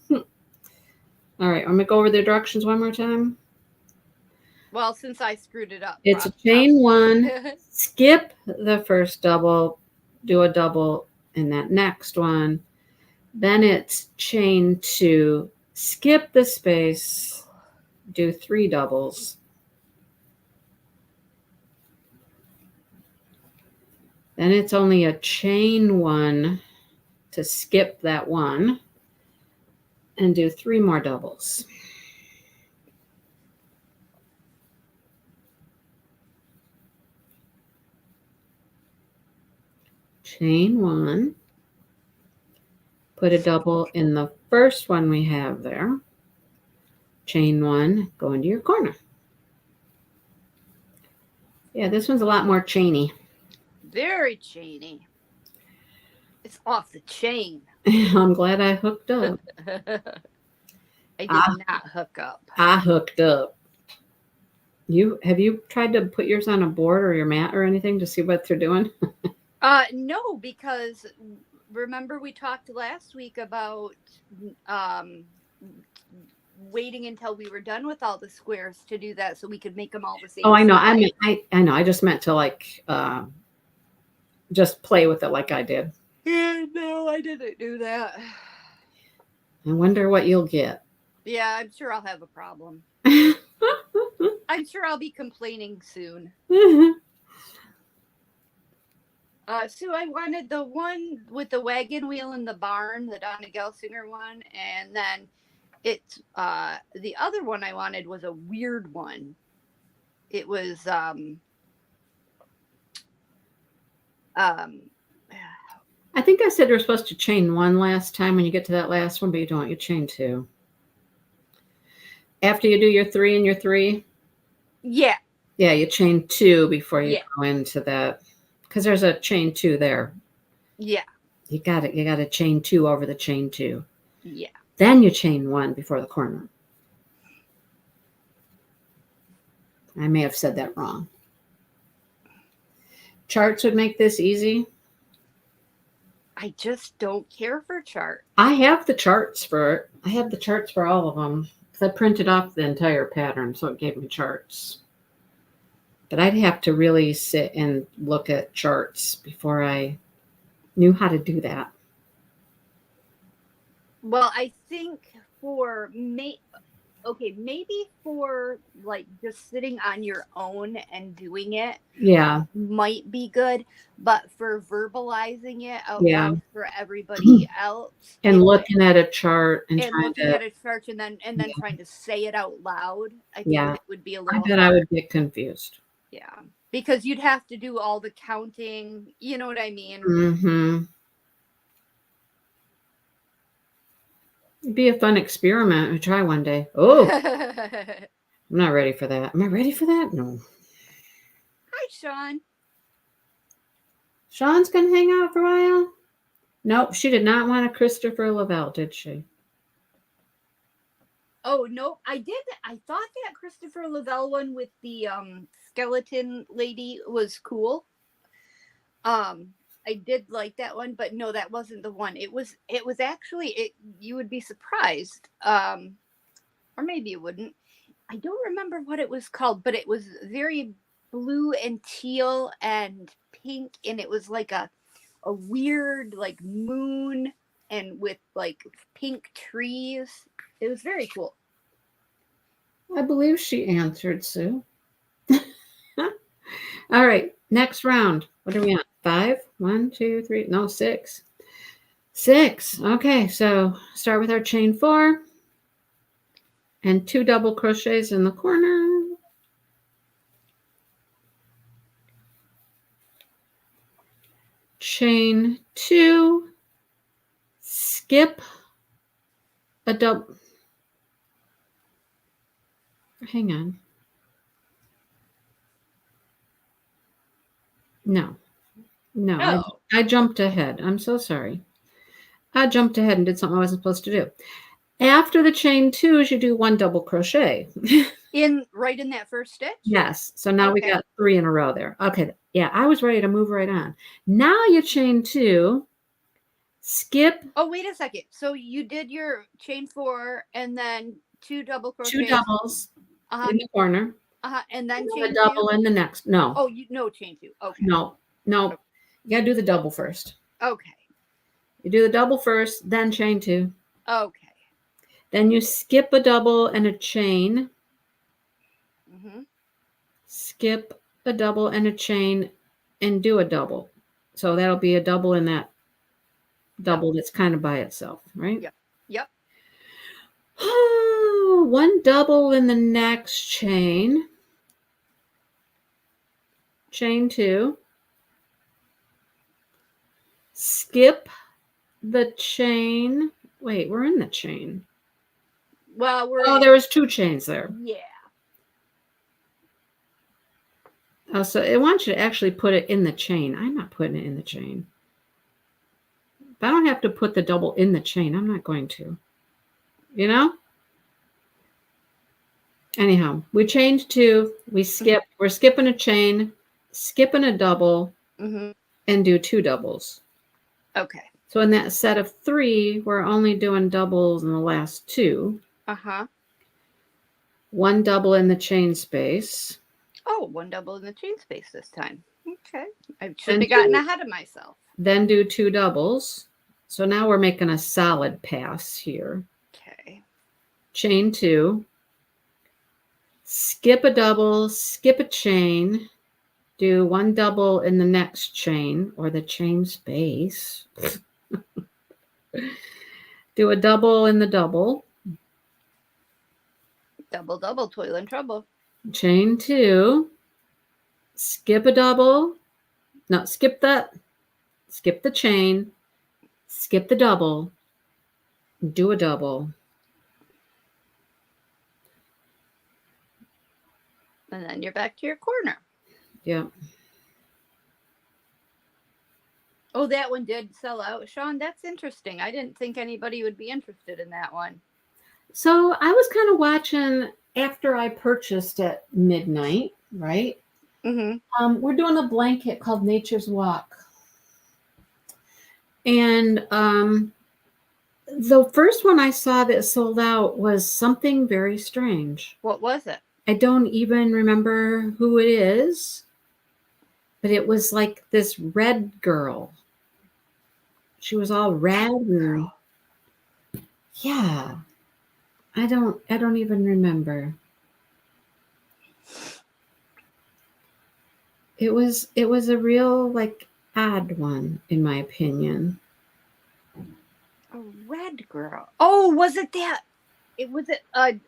S1: All right, I'm going to go over the directions one more time.
S3: Well, since I screwed it up.
S1: It's a chain 1, skip the first double, do a double in that next one. Then it's chain 2, skip the space, do 3 doubles. Then it's only a chain 1 to skip that 1 and do 3 more doubles. Chain 1, put a double in the first one we have there. Chain 1, go into your corner. Yeah, this one's a lot more chainy.
S3: Very chainy. It's off the chain.
S1: I'm glad I hooked up.
S3: I did not hook up.
S1: I hooked up. Have you tried to put yours on a board or your mat or anything to see what they're doing?
S3: No, because remember we talked last week about waiting until we were done with all the squares to do that so we could make them all the same.
S1: Oh, I know.
S3: size.
S1: I know. I just meant to like just play with it like I did.
S3: Yeah, no, I didn't do that.
S1: I wonder what you'll get.
S3: Yeah, I'm sure I'll have a problem. I'm sure I'll be complaining soon. So I wanted the one with the wagon wheel in the barn, the Donna Gelsinger one, and then it's the other one I wanted was a weird one. It was
S1: I think I said you're supposed to chain 1 last time when you get to that last one, but you don't. You chain 2. After you do your 3 and your 3?
S3: Yeah.
S1: Yeah, you chain 2 before you
S3: Yeah.
S1: go into that. Because there's a chain 2 there.
S3: Yeah.
S1: You got it. You got to chain 2 over the chain 2.
S3: Yeah.
S1: Then you chain 1 before the corner. I may have said that wrong. Charts would make this easy.
S3: I just don't care for chart.
S1: I have the charts for it. I have the charts for all of them. Because I printed off the entire pattern, so it gave me charts. But I'd have to really sit and look at charts before I knew how to do that.
S3: Well, I think for maybe for like just sitting on your own and doing it,
S1: Yeah.
S3: might be good, but for verbalizing it out
S1: Yeah.
S3: loud for everybody else
S1: And looking at a chart and
S3: and
S1: trying
S3: looking
S1: to,
S3: at a chart and then trying to say it out loud, I think
S1: Yeah.
S3: it would be a
S1: I
S3: little
S1: bet I would get confused.
S3: yeah, because you'd have to do all the counting, you know what I mean?
S1: Mm-hmm. It'd be a fun experiment to try one day. Oh, I'm not ready for that. Am I ready for that? No.
S3: Hi, Sean.
S1: Sean's going to hang out for a while? Nope, she did not want a Christopher Lavelle, did she?
S3: Oh no, I did. I thought that Christopher Lavelle one with the skeleton lady was cool. I did like that one, but no, that wasn't the one. It was actually you would be surprised. Or maybe you wouldn't. I don't remember what it was called, but it was very blue and teal and pink, and it was like a weird like moon and with like pink trees. It was very cool.
S1: I believe she answered, Sue. All right, next round. What are we on? 5? 1, 2, 3. No, 6. 6. Okay, so start with our chain 4 and 2 double crochets in the corner. Chain 2, skip a double. Hang on. No,
S3: Oh.
S1: I jumped ahead. I'm so sorry. I jumped ahead and did something I wasn't supposed to do. After the chain 2s, you do 1 double crochet.
S3: right in that first stitch?
S1: Yes. So now we
S3: Okay.
S1: got 3 in a row there. Okay. Yeah, I was ready to move right on. Now you chain 2, skip
S3: Oh, wait a second. So you did your chain 4 and then 2 double
S1: 2
S3: crochets.
S1: doubles
S3: Uh-huh.
S1: in the corner.
S3: And then
S1: And then
S3: chain
S1: a double
S3: 2.
S1: in the next. No.
S3: Oh, no chain 2. Okay.
S1: No. You got to do the double first.
S3: Okay.
S1: You do the double first, then chain 2.
S3: Okay.
S1: Then you skip a double and a chain.
S3: Mm-hmm.
S1: Skip a double and a chain and do a double. So that'll be a double in that double that's kind of by itself, right?
S3: Yep.
S1: One double in the next chain. Chain 2. Skip the chain. Wait, we're in the chain.
S3: Well,
S1: There was 2 chains there.
S3: Yeah.
S1: Oh, so it wants you to actually put it in the chain. I'm not putting it in the chain. If I don't have to put the double in the chain, I'm not going to. You know? Anyhow, we chained 2. We skip. We're skipping a chain, skipping a double,
S3: Mm-hmm.
S1: and do 2 doubles.
S3: Okay.
S1: So in that set of 3, we're only doing doubles in the last 2.
S3: Uh-huh.
S1: 1 double in the chain space.
S3: Oh, 1 double in the chain space this time. Okay. I shouldn't have gotten ahead of myself.
S1: Then do 2 doubles. So now we're making a solid pass here.
S3: Okay.
S1: Chain 2. Skip a double, skip a chain. Do 1 double in the next chain or the chain space. Do a double in the double.
S3: Double, double, toil and trouble.
S1: Chain 2. Skip a double. No, skip the chain. Skip the double. Do a double.
S3: And then you're back to your corner.
S1: Yeah.
S3: Oh, that one did sell out. Sean, that's interesting. I didn't think anybody would be interested in that one.
S1: So I was kind of watching after I purchased at midnight, right?
S3: Mm-hmm.
S1: We're doing a blanket called Nature's Walk. And the first one I saw that sold out was something very strange.
S3: What was it?
S1: I don't even remember who it is, but it was like this red girl. She was all red and yeah. I don't even remember. It was a real like odd one in my opinion.
S3: A red girl. Oh, was it that? Was it a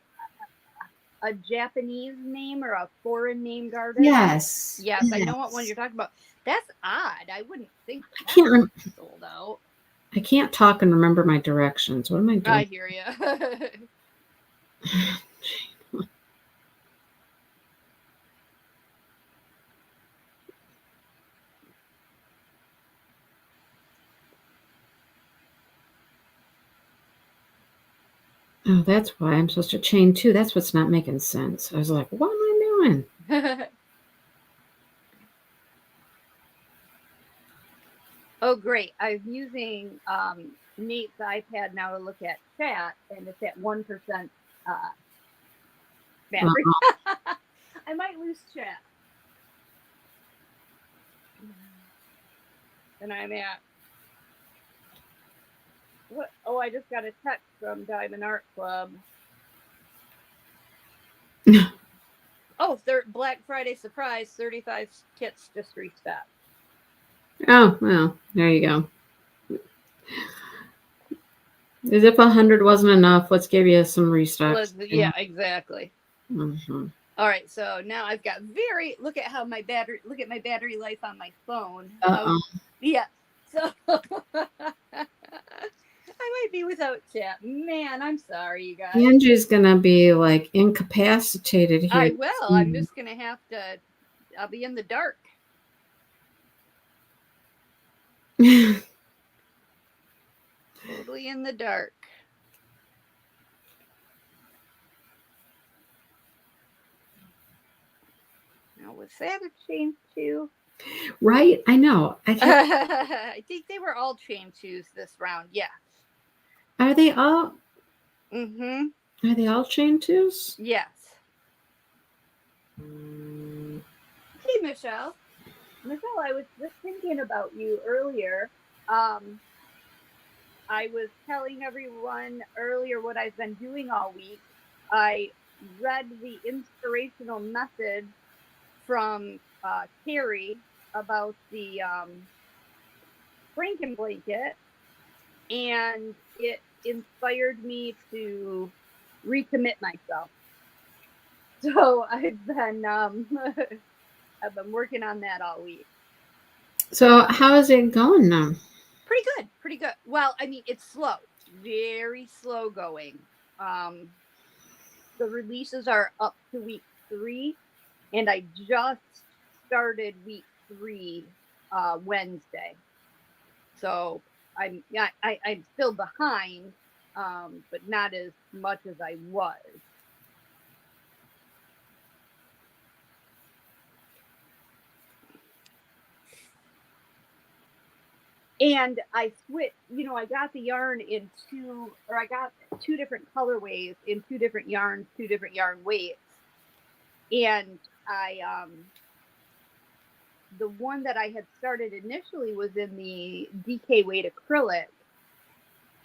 S3: Japanese name or a foreign name garden?
S1: Yes.
S3: Yes, I know what one you're talking about. That's odd. I wouldn't think
S1: I can't
S3: sold out.
S1: I can't talk and remember my directions. What am I doing?
S3: I hear you.
S1: Oh, that's why I'm supposed to chain 2. That's what's not making sense. I was like, what am I doing?
S3: Oh, great. I'm using Nate's iPad now to look at chat, and it's at 1% battery. I might lose chat. And I'm at what? Oh, I just got a text from Diamond Art Club. Oh, Black Friday surprise, 35 kits just restocked.
S1: Oh, well, there you go. As if 100 wasn't enough, let's give you some restocks.
S3: Yeah, exactly.
S1: Mm-hmm.
S3: All right, so now I've got look at my battery life on my phone. Yeah, so I might be without chat. Man, I'm sorry, you guys.
S1: Angie's gonna be like incapacitated here.
S3: I will. I'm just gonna have to. I'll be in the dark. Totally in the dark. Now, was that a chain two?
S1: Right? I know. I can't.
S3: I think they were all chain twos this round. Yeah.
S1: Are they all?
S3: Mm-hmm.
S1: Are they all chain twos?
S3: Yes. Hey, Michelle. Michelle, I was just thinking about you earlier. I was telling everyone earlier what I've been doing all week. I read the inspirational message from Carrie about the Franken blanket, and it inspired me to recommit myself. So I've been I've been working on that all week.
S1: So how is it going now?
S3: Pretty good, pretty good. Well, I mean, it's slow, very slow going. The releases are up to week 3, and I just started week 3 Wednesday. So I'm still behind, but not as much as I was. And I switched, I got the yarn I got 2 different colorways in 2 different yarns, 2 different yarn weights. And the one that I had started initially was in the DK weight acrylic.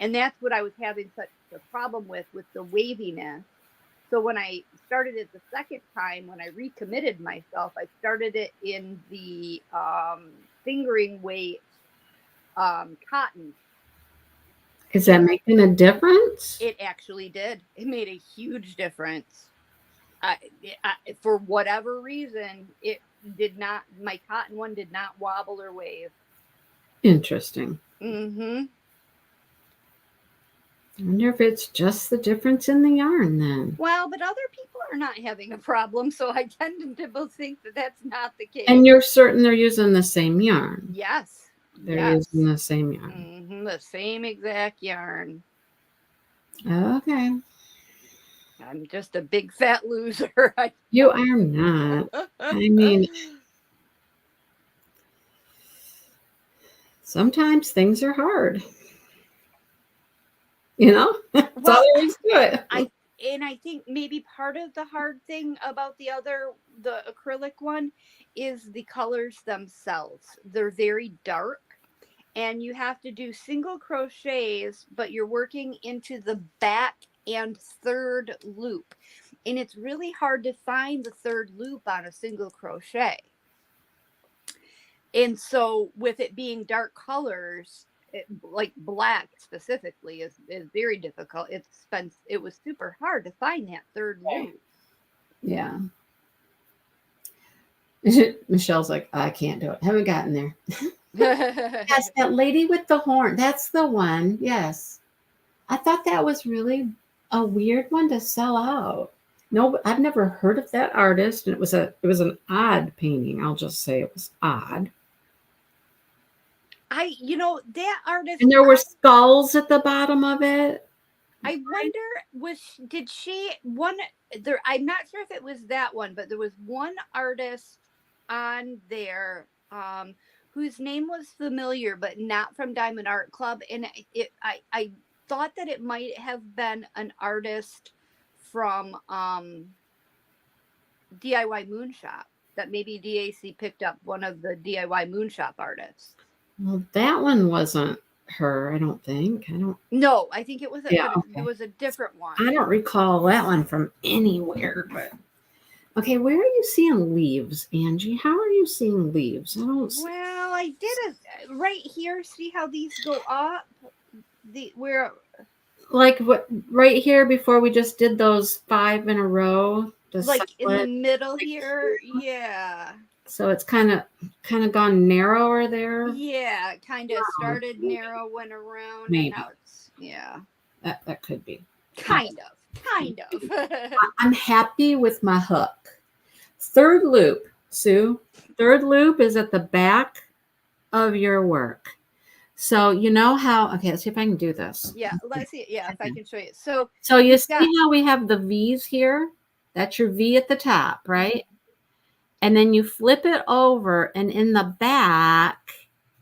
S3: And that's what I was having such a problem with the waviness. So when I started it the second time, when I recommitted myself, I started it in the fingering weight cotton.
S1: Is that making a difference?
S3: It actually did. It made a huge difference. For whatever reason, it did not. My cotton one did not wobble or wave.
S1: Interesting.
S3: Mm-hmm.
S1: I wonder if it's just the difference in the yarn then.
S3: Well, but other people are not having a problem, so I tend to think that that's not the case.
S1: And you're certain they're using the same yarn?
S3: Yes.
S1: They're using the same yarn.
S3: Mm-hmm, the same exact yarn.
S1: Okay.
S3: I'm just a big fat loser.
S1: You are not. I mean, sometimes things are hard. That's all there is to it.
S3: I think maybe part of the hard thing about the acrylic one is the colors themselves. They're very dark, and you have to do single crochets, but you're working into the back and third loop. And it's really hard to find the third loop on a single crochet. And so with it being dark colors, like black specifically is very difficult. It was super hard to find that third loop.
S1: Yeah. Michelle's like, I can't do it. Haven't gotten there. Yes, that lady with the horn. That's the one. Yes. I thought that was really a weird one to sell out. No, I've never heard of that artist, and it was an odd painting. I'll just say it was odd.
S3: That artist,
S1: and there were skulls at the bottom of it.
S3: I wonder, did she one there? I'm not sure if it was that one, but there was one artist on there whose name was familiar, but not from Diamond Art Club, and I thought that it might have been an artist from DIY Moonshop. That maybe DAC picked up one of the DIY Moonshop artists.
S1: Well, that one wasn't her, I don't think.
S3: No, I think it was it was a different one.
S1: I don't recall that one from anywhere, but okay, where are you seeing leaves, Angie? How are you seeing leaves?
S3: Well, I did it right here. See how these go up?
S1: Like what right here before we just did those 5 in a row.
S3: Like in the middle here, yeah.
S1: So it's kind of gone narrower there.
S3: Yeah, kind of started narrow, went around.
S1: Maybe.
S3: And now it's, yeah.
S1: That could be.
S3: Kind of.
S1: I'm happy with my hook. Third loop, Sue. Third loop is at the back of your work. So you know how, okay, let's see if I can do this.
S3: Yeah, let's see. Yeah, if I can show you.
S1: So you see how we have the V's here? That's your V at the top, right? And then you flip it over, and in the back,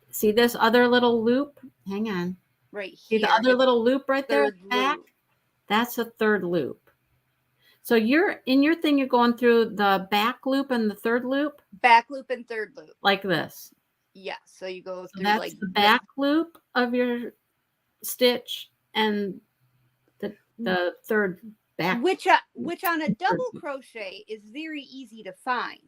S1: see this other little loop? Hang on.
S3: Right
S1: See
S3: here.
S1: the other little loop right there at
S3: third
S1: the back?
S3: loop.
S1: That's a third loop. So you're in your thing, you're going through the back loop and the third loop
S3: Back loop and third loop.
S1: like this.
S3: Yes. So you go
S1: So
S3: through
S1: that's
S3: like
S1: the back loop of your stitch and the third back.
S3: which on a double crochet is very easy to find,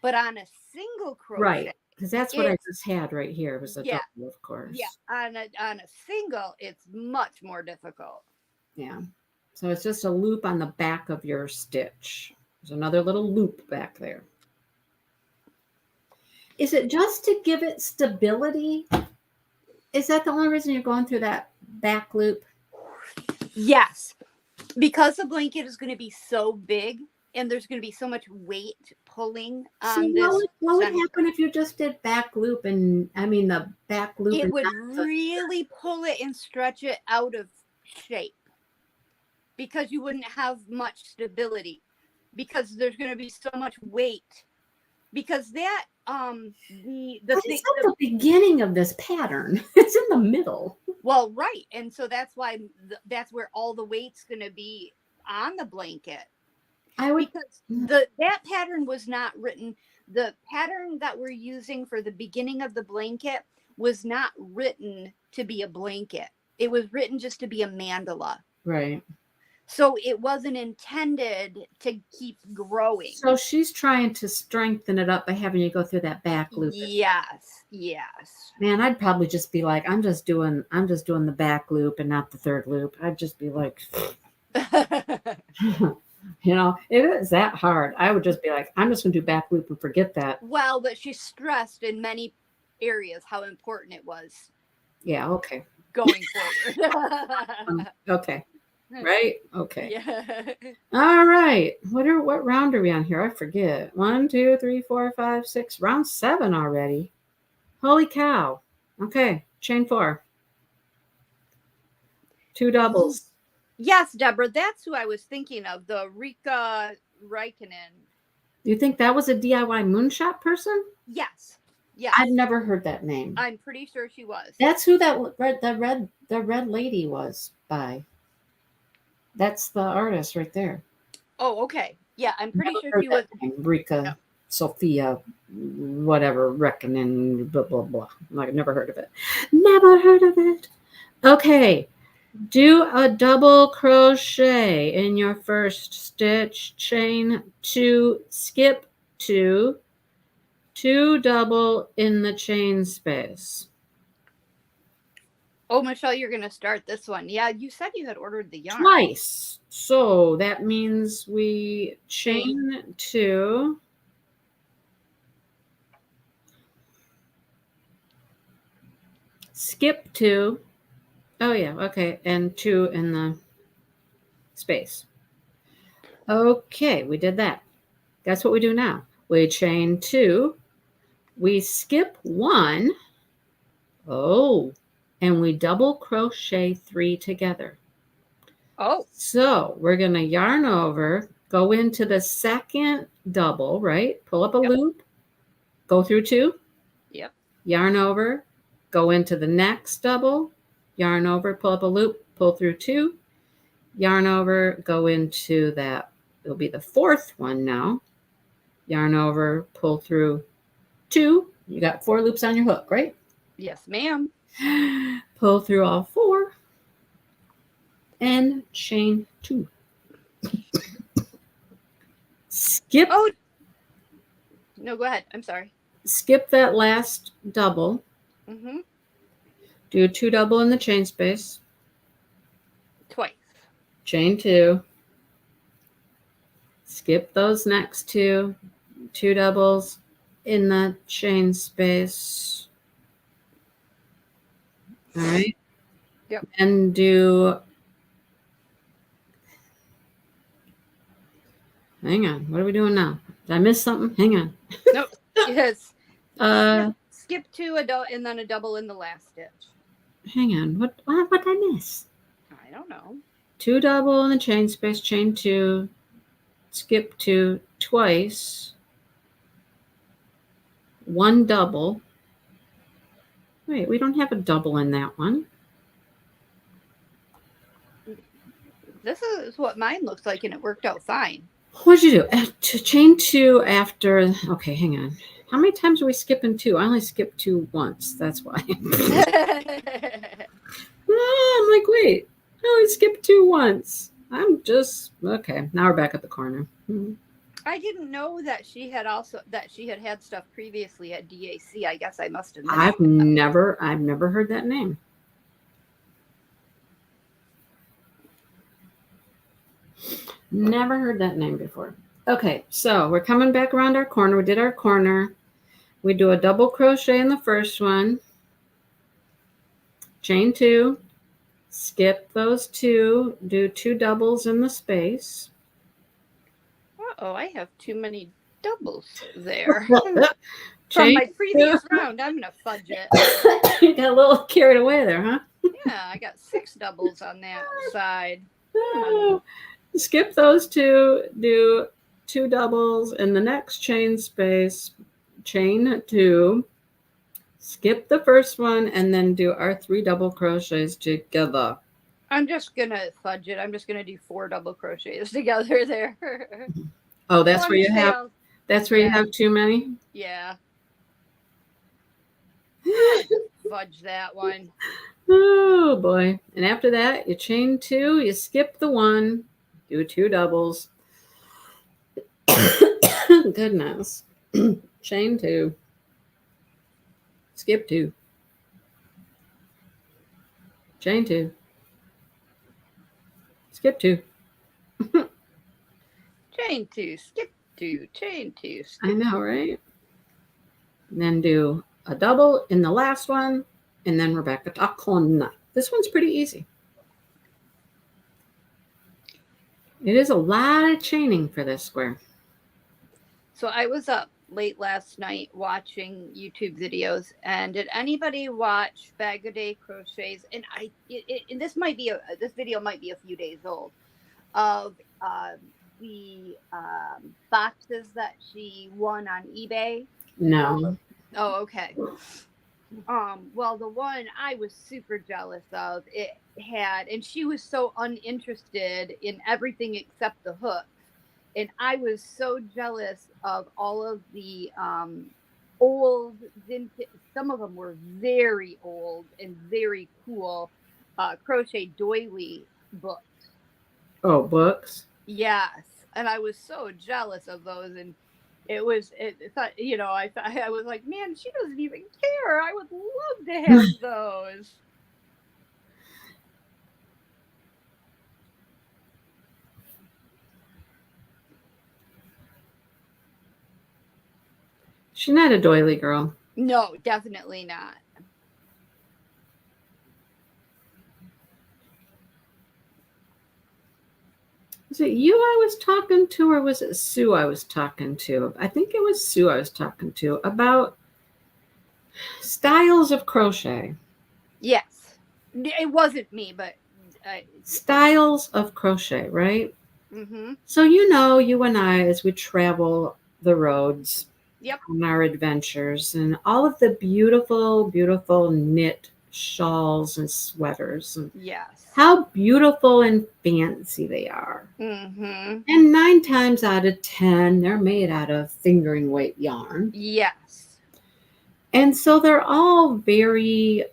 S3: but on a single crochet,
S1: Right. Because that's what I
S3: it's-
S1: just had right here. It was a
S3: Yeah.
S1: double, of course.
S3: yeah, on a single, it's much more difficult.
S1: Yeah. So it's just a loop on the back of your stitch. There's another little loop back there. Is it just to give it stability? Is that the only reason you're going through that back loop?
S3: Yes, because the blanket is going to be so big and there's going to be so much weight pulling on
S1: So
S3: this.
S1: what would
S3: center.
S1: happen if you just did back loop and the back loop?
S3: It
S1: and
S3: would
S1: not the-
S3: really pull it and stretch it out of shape because you wouldn't have much stability because there's going to be so much weight because that the
S1: But
S3: thing
S1: it's at the beginning of this pattern. It's in the middle.
S3: well right, and so that's why that's where all the weight's going to be on the blanket
S1: I would.
S3: because that pattern was not written. The pattern that we're using for the beginning of the blanket was not written to be a blanket. It was written just to be a mandala.
S1: Right.
S3: So it wasn't intended to keep growing.
S1: So she's trying to strengthen it up by having you go through that back loop.
S3: Yes.
S1: Man, I'd probably just be like, I'm just doing the back loop and not the third loop. I'd just be like, you know, if it was that hard, I would just be like, I'm just gonna do back loop and forget that.
S3: Well, but she stressed in many areas how important it was
S1: Yeah, okay.
S3: going forward.
S1: Okay. Right? Okay.
S3: Yeah.
S1: All right. What round are we on here? I forget. 1, 2, 3, 4, 5, 6. Round 7 already. Holy cow. Okay. Chain 4. 2 doubles.
S3: Yes, Deborah, that's who I was thinking of, the Rika Raikkonen.
S1: You think that was a DIY moonshot person?
S3: Yes.
S1: I've never heard that name.
S3: I'm pretty sure she was.
S1: That's who the red lady was by. That's the artist right there.
S3: Oh, okay. Yeah, I'm pretty
S1: Never
S3: sure
S1: heard
S3: she was.
S1: that name. Rika, Sophia, whatever, reckoning, blah, blah, blah. I've never heard of it. Never heard of it. Okay. Do a double crochet in your first stitch, chain 2, skip 2, 2 double in the chain space.
S3: Oh, Michelle, you're going to start this one. Yeah, you said you had ordered the yarn.
S1: Twice. So that means we chain 2. Skip 2. Oh, yeah. Okay. And 2 in the space. Okay. We did that. That's what we do now. We chain 2. We skip 1. Oh. And we double crochet 3 together.
S3: Oh.
S1: So we're going to yarn over, go into the second double, right? Pull up a loop, go through 2.
S3: Yep.
S1: Yarn over, go into the next double, yarn over, pull up a loop, pull through 2, yarn over, go into that. It'll be the 4th one now. Yarn over, pull through 2. You got 4 loops on your hook, right?
S3: Yes, ma'am.
S1: Pull through all 4 and chain 2. Skip.
S3: Oh, no, go ahead. I'm sorry.
S1: Skip that last double.
S3: Mm-hmm.
S1: Do 2 double in the chain space.
S3: Twice.
S1: Chain 2. Skip those next 2. 2 doubles in the chain space. All right.
S3: Yep.
S1: And do. Hang on. What are we doing now? Did I miss something? Hang on.
S3: Nope. Yes.
S1: Uh,
S3: Skip 2 and then a double in the last stitch.
S1: hang on. What did I miss?
S3: I don't know.
S1: 2 double in the chain space, chain 2, skip 2 twice. 1 double. Wait, we don't have a double in that one.
S3: This is what mine looks like, and it worked out fine.
S1: What'd you do? To chain 2 after. Okay, hang on. How many times are we skipping 2? I only skipped 2 once. That's why. I'm like, wait, I only skipped 2 once. I'm just okay. Now we're back at the corner.
S3: I didn't know that she had had stuff previously at DAC. I guess I must have missed
S1: I've
S3: it.
S1: never heard that name. Never heard that name before. Okay, so we're coming back around our corner. We did our corner. We do a double crochet in the first one. Chain 2. Skip those 2. Do 2 doubles in the space.
S3: Uh-oh, I have too many doubles there.
S1: From
S3: From my previous round, I'm going to fudge it.
S1: You got a little carried away there, huh?
S3: Yeah, I got 6 doubles on that side.
S1: Skip those 2, do 2 doubles in the next chain space, chain 2, skip the first one, and then do our 3 double crochets together.
S3: I'm just going to fudge it. I'm just going to do 4 double crochets together there.
S1: Oh, that's where you have you have too many?
S3: Yeah. Fudge that one.
S1: Oh boy. And after that, you chain 2, you skip the 1, do 2 doubles. Goodness. Chain 2. Skip 2. Chain 2. Skip 2.
S3: Chain 2, skip 2, chain 2, skip.
S1: I know, right? And then do a double in the last one, and then we're back at the corner. This one's pretty easy. It is a lot of chaining for this square.
S3: So I was up late last night watching YouTube videos, and did anybody watch Bag a Day Crochets? And and this video might be a few days old, of the boxes that she won on eBay.
S1: No.
S3: Oh, okay. Well, the one I was super jealous of, it had, and she was so uninterested in everything except the hooks. And I was so jealous of all of the old vintage, some of them were very old and very cool crochet doily books.
S1: Oh, books?
S3: Yes. And I was so jealous of those. And I was like, man, she doesn't even care. I would love to have those.
S1: She's not a doily girl.
S3: No, definitely not.
S1: Was it you I was talking to, or was it Sue I was talking to? I think it was Sue I was talking to about styles of crochet.
S3: Yes. It wasn't me, but...
S1: styles of crochet, right?
S3: Mm-hmm.
S1: So, you and I, as we travel the roads,
S3: yep,
S1: on our adventures, and all of the beautiful, beautiful knit shawls and sweaters, and
S3: yes,
S1: how beautiful and fancy they are.
S3: Mm-hmm.
S1: And 9 times out of 10, they're made out of fingering weight yarn.
S3: Yes.
S1: And so they're all very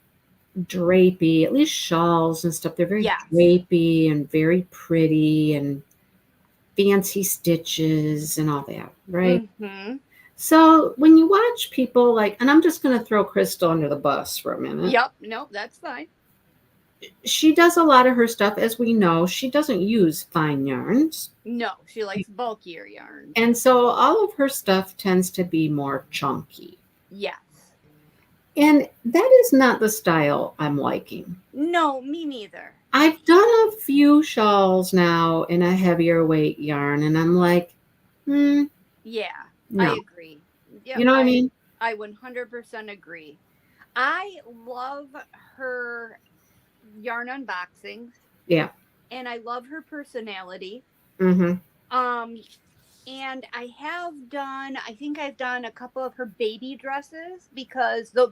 S1: drapey, at least shawls and stuff. They're very drapey and very pretty and fancy stitches and all that, right?
S3: Mm-hmm.
S1: So when you watch people like, and I'm just going to throw Crystal under the bus for a minute.
S3: Yep. No, that's fine.
S1: She does a lot of her stuff, as we know. She doesn't use fine yarns.
S3: No, she likes bulkier yarns.
S1: And so all of her stuff tends to be more chunky.
S3: Yes.
S1: And that is not the style I'm liking.
S3: No, me neither.
S1: I've done a few shawls now in a heavier weight yarn, and I'm like, yeah, no.
S3: I agree. Yep,
S1: you know what I mean?
S3: I 100% agree. I love her yarn unboxings.
S1: Yeah.
S3: And I love her personality.
S1: Mm-hmm.
S3: And I think I've done a couple of her baby dresses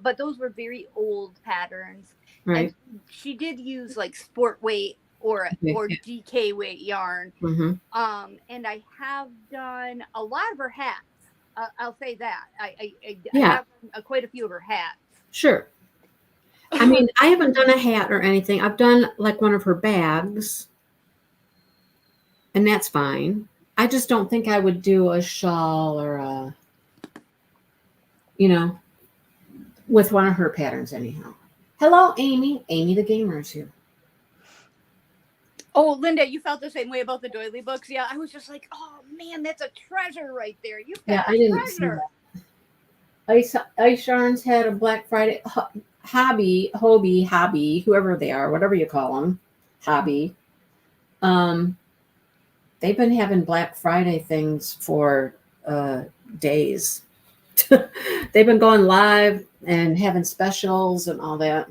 S3: but those were very old patterns. And
S1: Right.
S3: she did use like sport weight or
S1: Okay.
S3: DK weight yarn.
S1: Mm-hmm.
S3: And I have done a lot of her hats. I'll say that I
S1: Yeah,
S3: have quite a few of her hats.
S1: sure. I mean, I haven't done a hat or anything. I've done like one of her bags, and that's fine. I just don't think I would do a shawl or a, you know, with one of her patterns anyhow. Hello, Amy. Amy the gamer is here.
S3: Oh, Linda, you felt the same way about the doily books. Yeah, I was just like, oh man, that's a treasure right there. You've got
S1: Yeah,
S3: a
S1: I didn't see
S3: treasure.
S1: that. Ice Yarns had a Black Friday hobby, whoever they are, whatever you call them, hobby. They've been having Black Friday things for days. They've been going live and having specials and all that.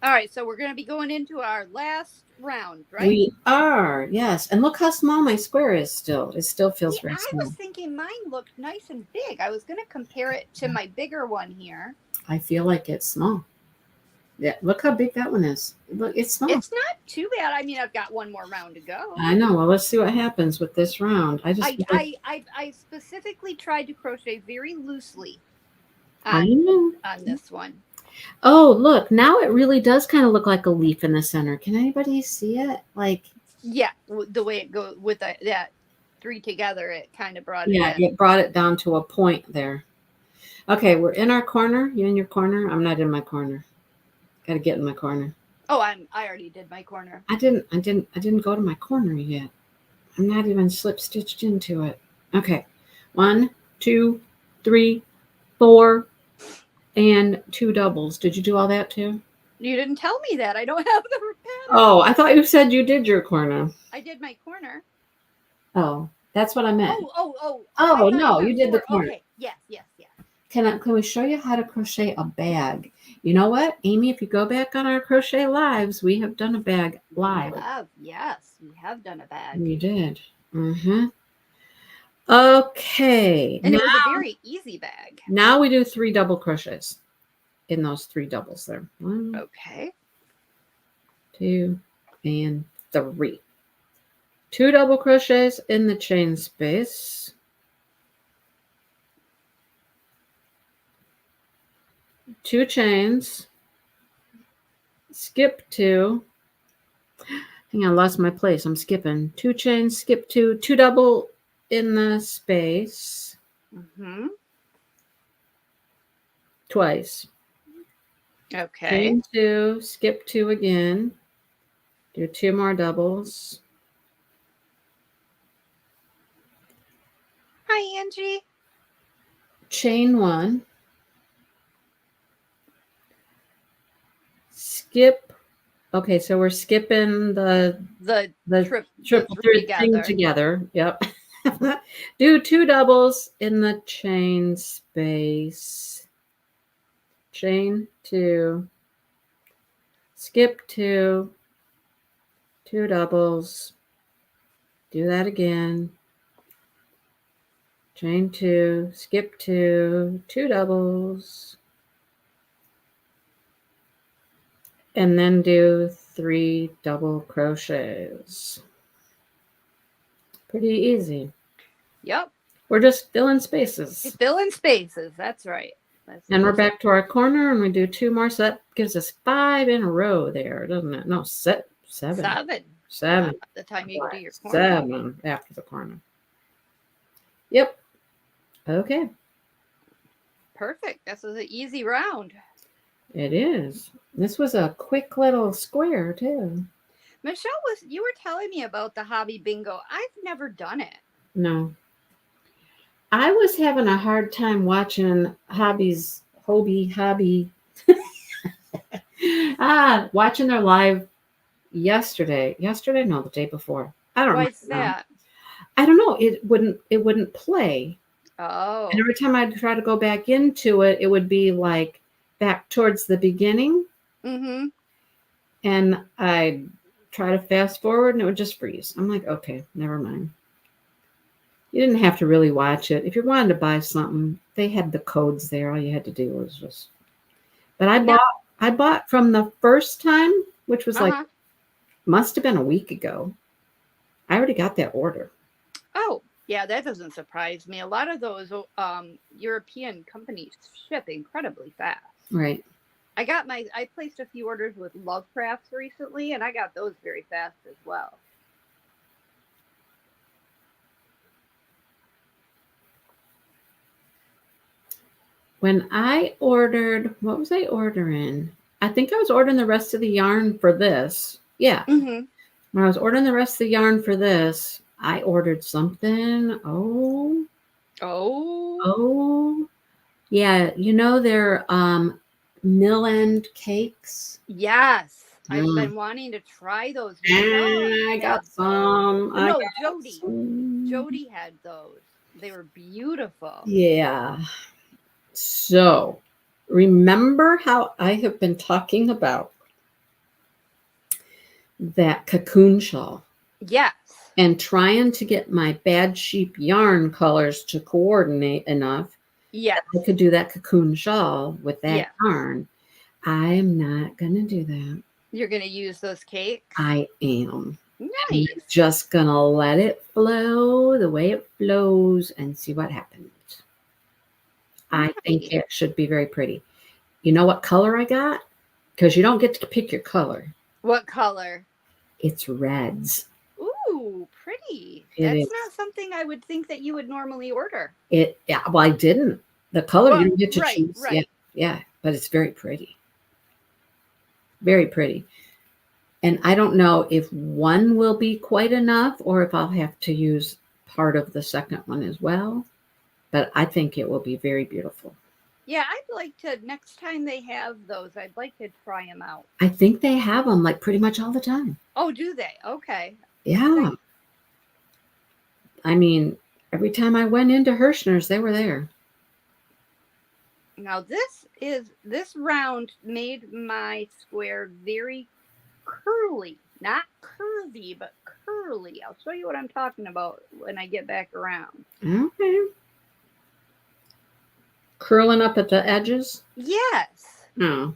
S3: All right, so we're going to be going into our last round, right?
S1: We are, yes. And look how small my square is still. It still feels very
S3: I
S1: small.
S3: was thinking mine looked nice and big. I was going to compare it to my bigger one here.
S1: I feel like it's small. Yeah, look how big that one is. Look, it's small.
S3: It's not too bad. I mean, I've got one more round to go.
S1: I know. Well, let's see what happens with this round.
S3: I specifically tried to crochet very loosely
S1: I know.
S3: on this one.
S1: Oh, look, now it really does kind of look like a leaf in the center. Can anybody see it? Like,
S3: yeah, the way it goes with that three together, it kind of brought it
S1: yeah,
S3: in.
S1: it brought it down to a point there. Okay, we're in our corner. You in your corner? I'm not in my corner. Got to get in my corner.
S3: Oh, I already did my corner.
S1: I didn't go to my corner yet. I'm not even slip stitched into it. Okay, 1, 2, 3, 4, and 2 doubles. Did you do all that too?
S3: You didn't tell me that. I don't have the pattern.
S1: Oh, I thought you said you did your corner.
S3: I did my corner.
S1: Oh, that's what I meant.
S3: Oh,
S1: no, you did the corner.
S3: Okay, yes.
S1: Can we show you how to crochet a bag? You know what, Amy? If you go back on our crochet lives, we have done a bag live.
S3: Yes, we have done a bag.
S1: We did. Mm-hmm. Okay.
S3: And it was a very easy bag.
S1: Now we do 3 double crochets in those 3 doubles there. 1,
S3: okay,
S1: 2, and 3. 2 double crochets in the chain space. 2 chains. Skip 2. Hang on, I lost my place. I'm skipping. 2 chains, skip 2, 2 double in the space.
S3: Mm-hmm.
S1: Twice.
S3: Okay.
S1: Chain 2, skip 2 again. Do 2 more doubles.
S3: Hi, Angie.
S1: Chain 1. Skip. Okay, so we're skipping the triple thing together. Yep. Do 2 doubles in the chain space. Chain 2. Skip 2. 2 doubles. Do that again. Chain 2. Skip 2. 2 doubles. And then do 3 double crochets. Pretty easy.
S3: Yep.
S1: We're just filling spaces.
S3: Filling spaces. That's right.
S1: And we're back to our corner, and we do 2 more. So that gives us 5 in a row there, doesn't it? No, 7. 7.
S3: By the time you do your corner.
S1: 7 after the corner. Yep. Okay.
S3: Perfect. This is an easy round.
S1: It is. This was a quick little square too.
S3: Michelle, you were telling me about the hobby bingo. I've never done it.
S1: No. I was having a hard time watching hobby watching their live yesterday. No, the day before. I don't know.
S3: Why's that?
S1: I don't know. It wouldn't play.
S3: Oh.
S1: And every time I'd try to go back into it, it would be like back towards the beginning.
S3: Mm-hmm.
S1: And I'd try to fast forward and it would just freeze. I'm like, okay, never mind. You didn't have to really watch it. If you wanted to buy something, they had the codes there. All you had to do was just. But I bought from the first time, which was like must have been a week ago. I already got that order.
S3: Oh, yeah, that doesn't surprise me. A lot of those European companies ship incredibly fast.
S1: Right.
S3: I placed a few orders with Crafts recently, and I got those very fast as well.
S1: When I ordered, what was I ordering? I think I was ordering the rest of the yarn for this. Yeah.
S3: Mm-hmm.
S1: When I was ordering the rest of the yarn for this, I ordered something. Oh. Yeah, you know their mill end cakes?
S3: Yes. I've been wanting to try those.
S1: I got some.
S3: No, Jody had those. They were beautiful.
S1: Yeah. So, remember how I have been talking about that cocoon shawl?
S3: Yes.
S1: And trying to get my bad sheep yarn colors to coordinate enough.
S3: Yes.
S1: I could do that cocoon shawl with that yarn. I'm not going to do that.
S3: You're going to use those cakes?
S1: I am.
S3: Nice.
S1: I'm just going to let it flow the way it flows and see what happens. I think it should be very pretty. You know what color I got? Because you don't get to pick your color.
S3: What color?
S1: It's reds.
S3: Ooh, pretty. That's not something I would think that you would normally order.
S1: Well, I didn't. The color you don't get to choose.
S3: Right.
S1: Yeah, but it's very pretty. Very pretty. And I don't know if one will be quite enough or if I'll have to use part of the second one as well. But I think it will be very beautiful.
S3: Yeah, I'd like to, next time they have those, I'd like to try them out.
S1: I think they have them like pretty much all the time.
S3: Oh, do they? Okay.
S1: Yeah. I mean, every time I went into Hirschner's, they were there.
S3: Now this round made my square very curly. Not curvy, but curly. I'll show you what I'm talking about when I get back around.
S1: Okay. Curling up at the edges?
S3: Yes.
S1: Oh.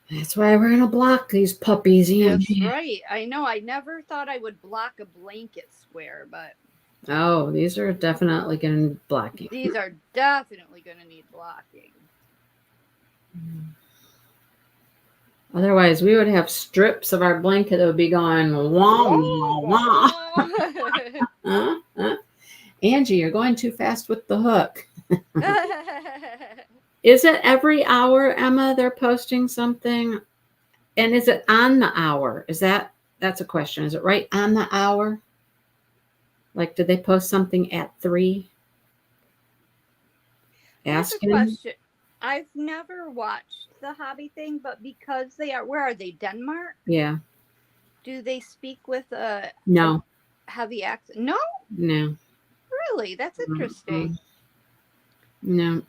S1: That's why we're going to block these puppies, Angie.
S3: That's right. I know. I never thought I would block a blanket square, but...
S1: Oh, these are definitely going to need blocking.
S3: These are definitely going to need blocking.
S1: Otherwise, we would have strips of our blanket that would be going, wah, wah, wah. Angie, you're going too fast with the hook. Is it every hour, Emma, they're posting something? And is it on the hour? That's a question. Is it right on the hour? Like, did they post something at 3? Asking.
S3: That's a question. I've never watched the hobby thing, but because they are, where are they? Denmark?
S1: Yeah.
S3: Do they speak with a heavy accent? No?
S1: No.
S3: Really? That's interesting.
S1: No.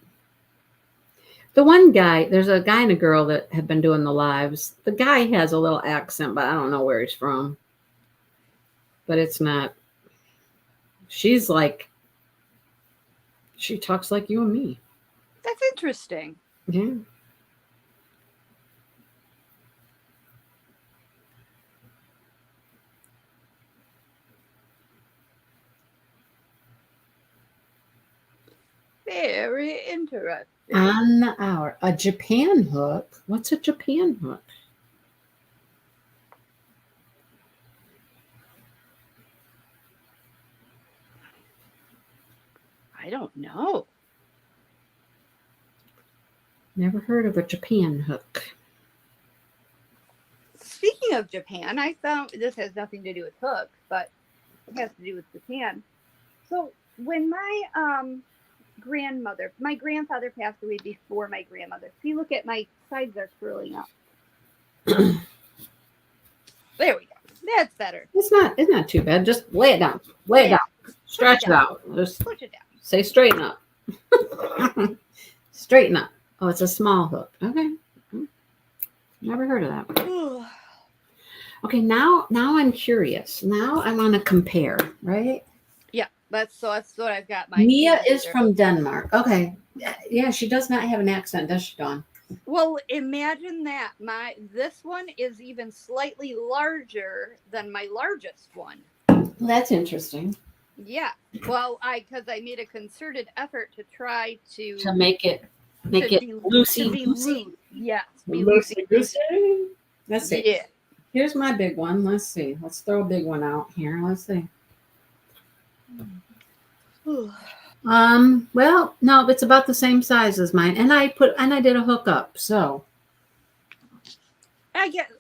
S1: The one guy, there's a guy and a girl that have been doing the lives. The guy has a little accent, but I don't know where he's from. But it's not. She's like, she talks like you and me.
S3: That's interesting.
S1: Yeah.
S3: Very interesting.
S1: On the hour. A Japan hook? What's a Japan hook?
S3: I don't know.
S1: Never heard of a Japan hook.
S3: Speaking of Japan, I found, this has nothing to do with hooks, but it has to do with Japan. So when my grandfather passed away before my grandmother. See, look at my sides are curling up. There we go. That's better.
S1: It's not too bad. Just lay it down. Lay it down. Stretch it out. Just
S3: push it down.
S1: Say straighten up. Straighten up. Oh, it's a small hook. Okay. Never heard of that. Okay, now I'm curious. Now I want to compare, right?
S3: Yeah. That's what I've got. My
S1: Mia
S3: hands
S1: is
S3: here.
S1: from Denmark. Okay. Yeah, she does not have an accent, does she, Dawn?
S3: Well, imagine that. This one is even slightly larger than my largest one.
S1: Well, that's interesting.
S3: Yeah. Well, because I made a concerted effort to try
S1: To make it
S3: to
S1: loosey
S3: be
S1: goosey.
S3: loose. Yes, be
S1: Loosey
S3: loosey.
S1: goosey. Let's see.
S3: Yeah.
S1: Here's my big one. Let's see. Let's throw a big one out here. Let's see. Well, no, it's about the same size as mine. And I did a hook up, so
S3: I guess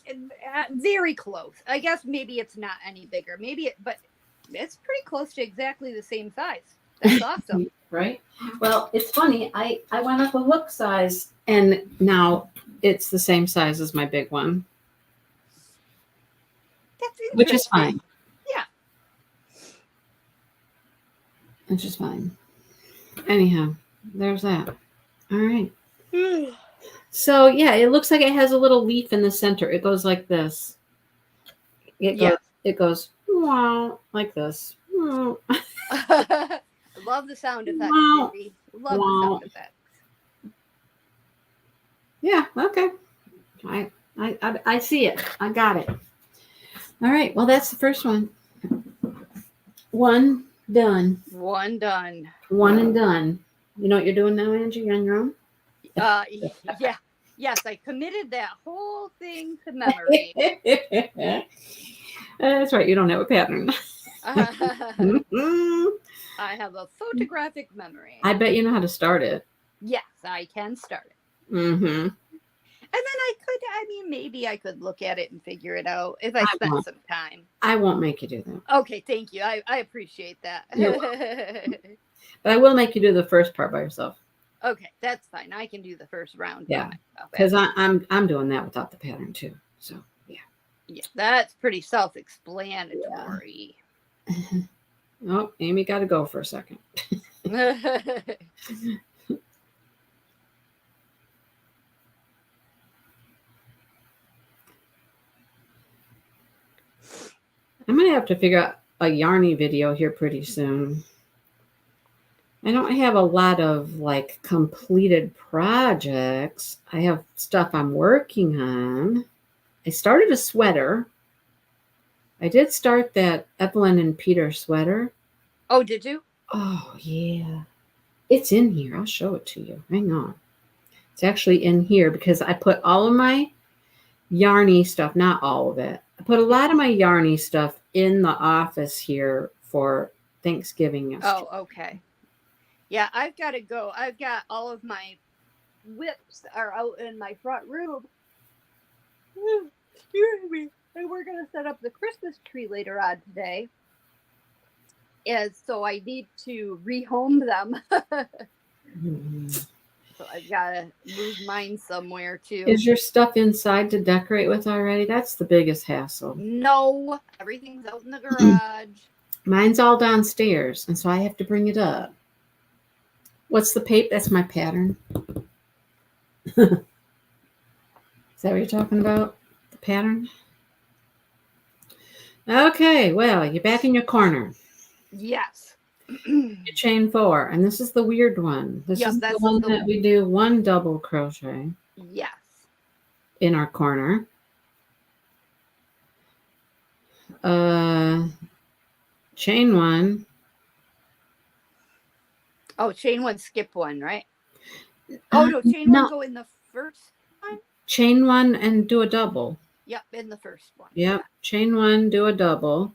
S3: very close. I guess maybe it's not any bigger. But it's pretty close to exactly the same size. That's awesome.
S1: Right? Well, it's funny. I went up a hook size and now it's the same size as my big one.
S3: That's interesting.
S1: Which is fine.
S3: Yeah.
S1: Which is fine. Anyhow, there's that. All right. So yeah, it looks like it has a little leaf in the center. It goes like this. It goes wow, like this.
S3: I love the sound effects,
S1: Wow.
S3: baby. Love
S1: Wow.
S3: the sound effects.
S1: Yeah, okay. I see it. I got it. All right. Well, that's the first one. One done.
S3: One done.
S1: One and done. You know what you're doing now, Angie? You're on your own?
S3: Yeah. Yes, I committed that whole thing to memory.
S1: That's right. You don't have a pattern.
S3: I have a photographic memory.
S1: I bet you know how to start it.
S3: Yes, I can start it.
S1: Mm-hmm.
S3: And then maybe I could look at it and figure it out if I spent
S1: won't.
S3: some time.
S1: I won't make you do that.
S3: Okay, thank you. I appreciate that.
S1: But I will make you do the first part by yourself.
S3: Okay, that's fine. I can do the first round.
S1: Yeah, because I'm doing that without the pattern too. So
S3: yeah, that's pretty self-explanatory.
S1: Yeah. Oh, Amy got to go for a second. I'm gonna have to figure out a yarny video here pretty soon. I don't have a lot of like completed projects. I have stuff I'm working on. I started a sweater. I did start that Evelyn and Peter sweater.
S3: Oh, did you?
S1: Oh, yeah. It's in here. I'll show it to you. Hang on. It's actually in here because I put all of my yarny stuff, not all of it. I put a lot of my yarny stuff in the office here for Thanksgiving yesterday.
S3: Oh, okay. Yeah, I've got to go. I've got all of my whips are out in my front room. Excuse me. And we're going to set up the Christmas tree later on today. So I need to rehome them. So I've got to move mine somewhere too.
S1: Is your stuff inside to decorate with already? That's the biggest hassle.
S3: No, everything's out in the garage.
S1: Mine's all downstairs, and so I have to bring it up. What's the paper? That's my pattern. Is that what you're talking about? The pattern? Okay, well, you're back in your corner.
S3: Yes.
S1: You chain 4, and this is the weird one. This is the one that we do one double crochet.
S3: Yes.
S1: In our corner. Chain 1.
S3: Oh, chain 1, skip 1, right? Oh no, chain 1 go in the first one.
S1: Chain 1 and do a double.
S3: Yep, in the first one.
S1: Yep, chain 1, do a double.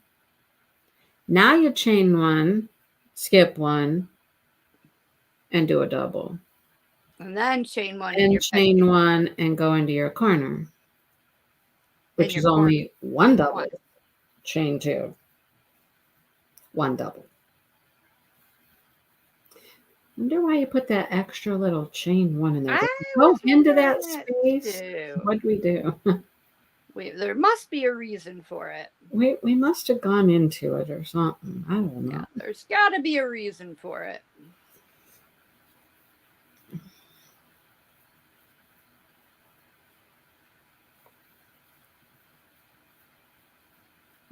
S1: Now you chain 1, skip 1, and do a double.
S3: And then chain 1
S1: and chain 1 and go into your corner, which is only one double. Chain 2, one double. I wonder why you put that extra little chain 1 in there. Go into that space. What do we do?
S3: There must be a reason for it.
S1: We must have gone into it or something. I don't know.
S3: Yeah, there's got to be a reason for it.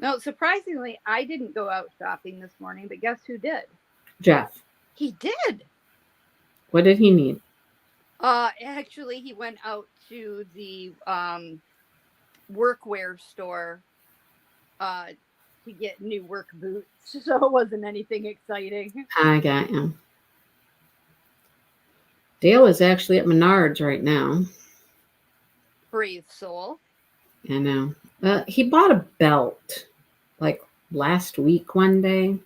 S3: No, surprisingly, I didn't go out shopping this morning, but guess who did?
S1: Jeff,
S3: He did.
S1: what did he need?
S3: Actually, he went out to the workwear store to get new work boots, so it wasn't anything exciting.
S1: I got him. Dale is actually at Menards right now.
S3: Brave soul.
S1: I know. He bought a belt like last week one day.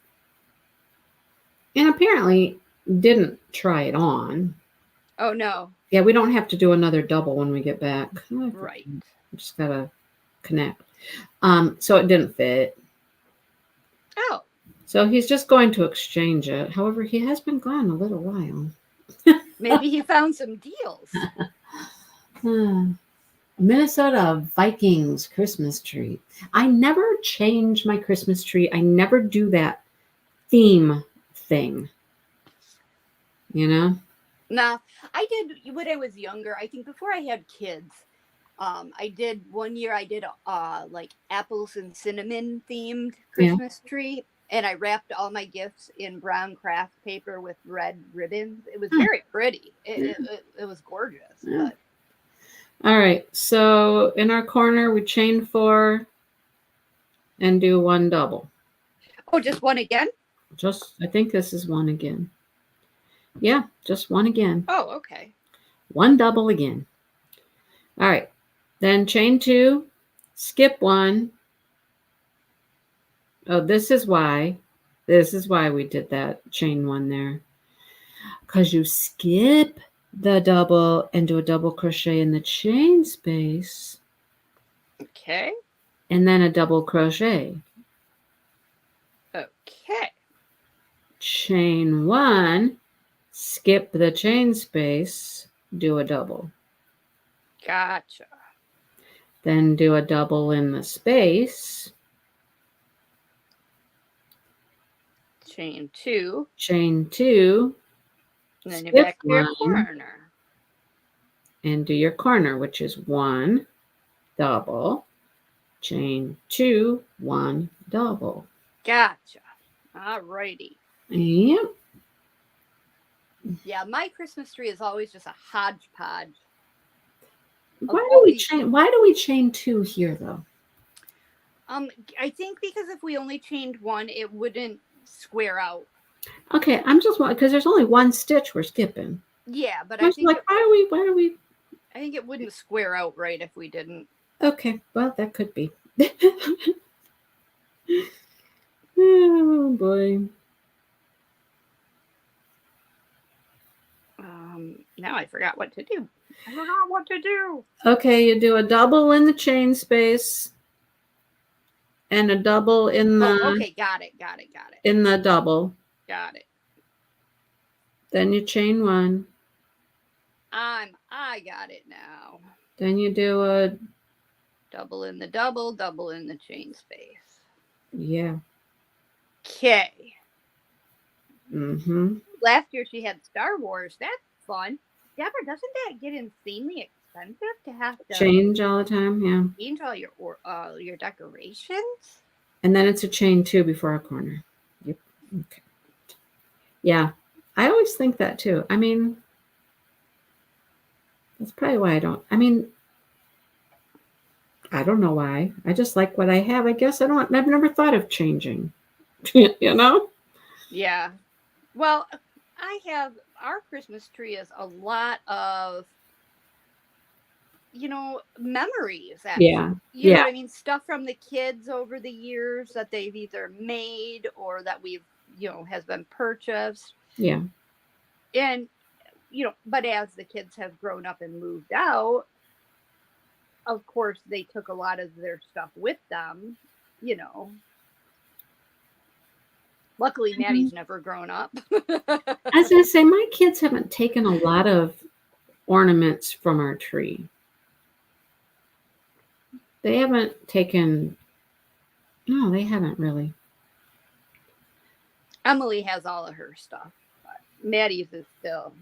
S1: And apparently didn't try it on.
S3: Oh no.
S1: Yeah, we don't have to do another double when we get back.
S3: Right.
S1: Just gotta connect. So it didn't fit.
S3: Oh.
S1: So he's just going to exchange it. However, he has been gone a little while.
S3: Maybe he found some deals.
S1: Minnesota Vikings Christmas tree. I never change my Christmas tree. I never do that theme thing. You know?
S3: Nah, I did when I was younger. I think before I had kids, I did one year. I did like apples and cinnamon themed Christmas tree, and I wrapped all my gifts in brown craft paper with red ribbons. It was very pretty. It was gorgeous.
S1: Yeah.
S3: But
S1: All right. So in our corner, we chain 4 and do 1 double.
S3: oh, just one again?
S1: I think this is 1 again. Yeah, just 1 again.
S3: Oh, okay.
S1: 1 double again. All right. Then chain 2, skip 1. Oh, this is why we did that chain 1 there. Because you skip the double and do a double crochet in the chain space.
S3: Okay.
S1: And then a double crochet.
S3: Okay.
S1: Chain 1, skip the chain space, do a double.
S3: Gotcha.
S1: Then do a double in the space.
S3: Chain 2.
S1: Chain 2.
S3: And then you're
S1: skip
S3: back to your
S1: 1,
S3: corner.
S1: and do your corner, which is 1 double. Chain 2, 1 double.
S3: Gotcha. All righty.
S1: Yep.
S3: Yeah, my Christmas tree is always just a hodgepodge.
S1: Why do we chain 2 here though?
S3: I think because if we only chained 1, it wouldn't square out.
S1: Okay, I'm just because there's only 1 stitch we're skipping.
S3: Yeah, but
S1: I think like why do we?
S3: I think it wouldn't square out right if we didn't.
S1: Okay, well that could be. Oh boy.
S3: Now I forgot what to do. I forgot what to do.
S1: Okay, you do a double in the chain space and a double in the
S3: okay, got it.
S1: in the double.
S3: Got it.
S1: Then you chain 1.
S3: I got it now.
S1: Then you do a
S3: double in the double, double in the chain space.
S1: Yeah.
S3: Okay.
S1: Mm-hmm.
S3: Last year she had Star Wars. That's fun. Deborah, doesn't that get insanely expensive to have to
S1: change all the time? Yeah.
S3: Change all your decorations?
S1: And then it's a chain 2 before a corner. Yep. Okay. Yeah. I always think that too. I mean, that's probably why I don't. I mean, I don't know why. I just like what I have. I guess I've never thought of changing. You know?
S3: Yeah. Well, our Christmas tree is a lot of, memories. Actually.
S1: Yeah.
S3: You know what I mean? Stuff from the kids over the years that they've either made or that we've, has been purchased.
S1: Yeah.
S3: And, but as the kids have grown up and moved out, of course, they took a lot of their stuff with them, Luckily, Maddie's never grown up.
S1: As I say, my kids haven't taken a lot of ornaments from our tree. They haven't taken. No, they haven't really.
S3: Emily has all of her stuff, but Maddie's is still.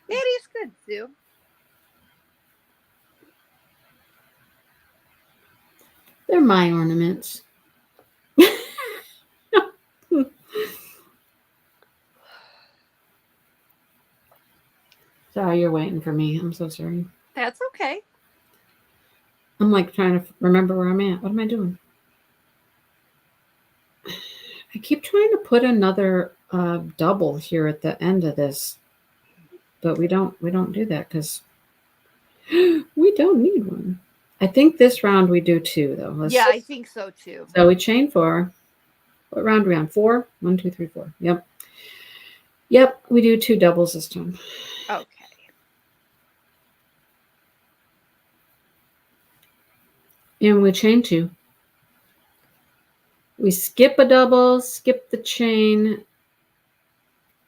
S3: Maddie's good, Sue.
S1: They're my ornaments. Sorry, you're waiting for me. I'm so sorry.
S3: That's okay.
S1: I'm like trying to remember where I'm at. What am I doing? I keep trying to put another double here at the end of this, but we don't do that because we don't need one. I think this round we do 2 though.
S3: I think so too.
S1: So we chain 4. What round are we on? 4? 1, 2, 3, 4. Yep. Yep, we do 2 doubles this time.
S3: Okay.
S1: And we chain 2. We skip a double, skip the chain.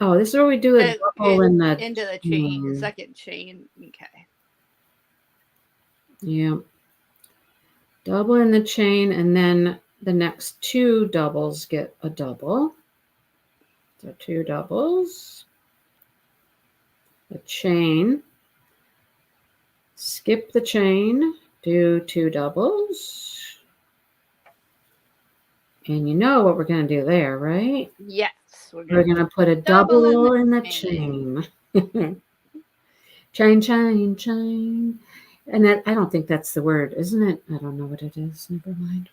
S1: Oh, this is where we do a double in the
S3: into the chain, the second chain. Okay.
S1: Yeah. Double in the chain, and then the next 2 doubles get a double. So 2 doubles. A chain. Skip the chain. Do 2 doubles. And you know what we're going to do there, right?
S3: Yes.
S1: We're going to put a double in the chain. Chain, chain, chain. And that, I don't think that's the word, isn't it? I don't know what it is. Never mind.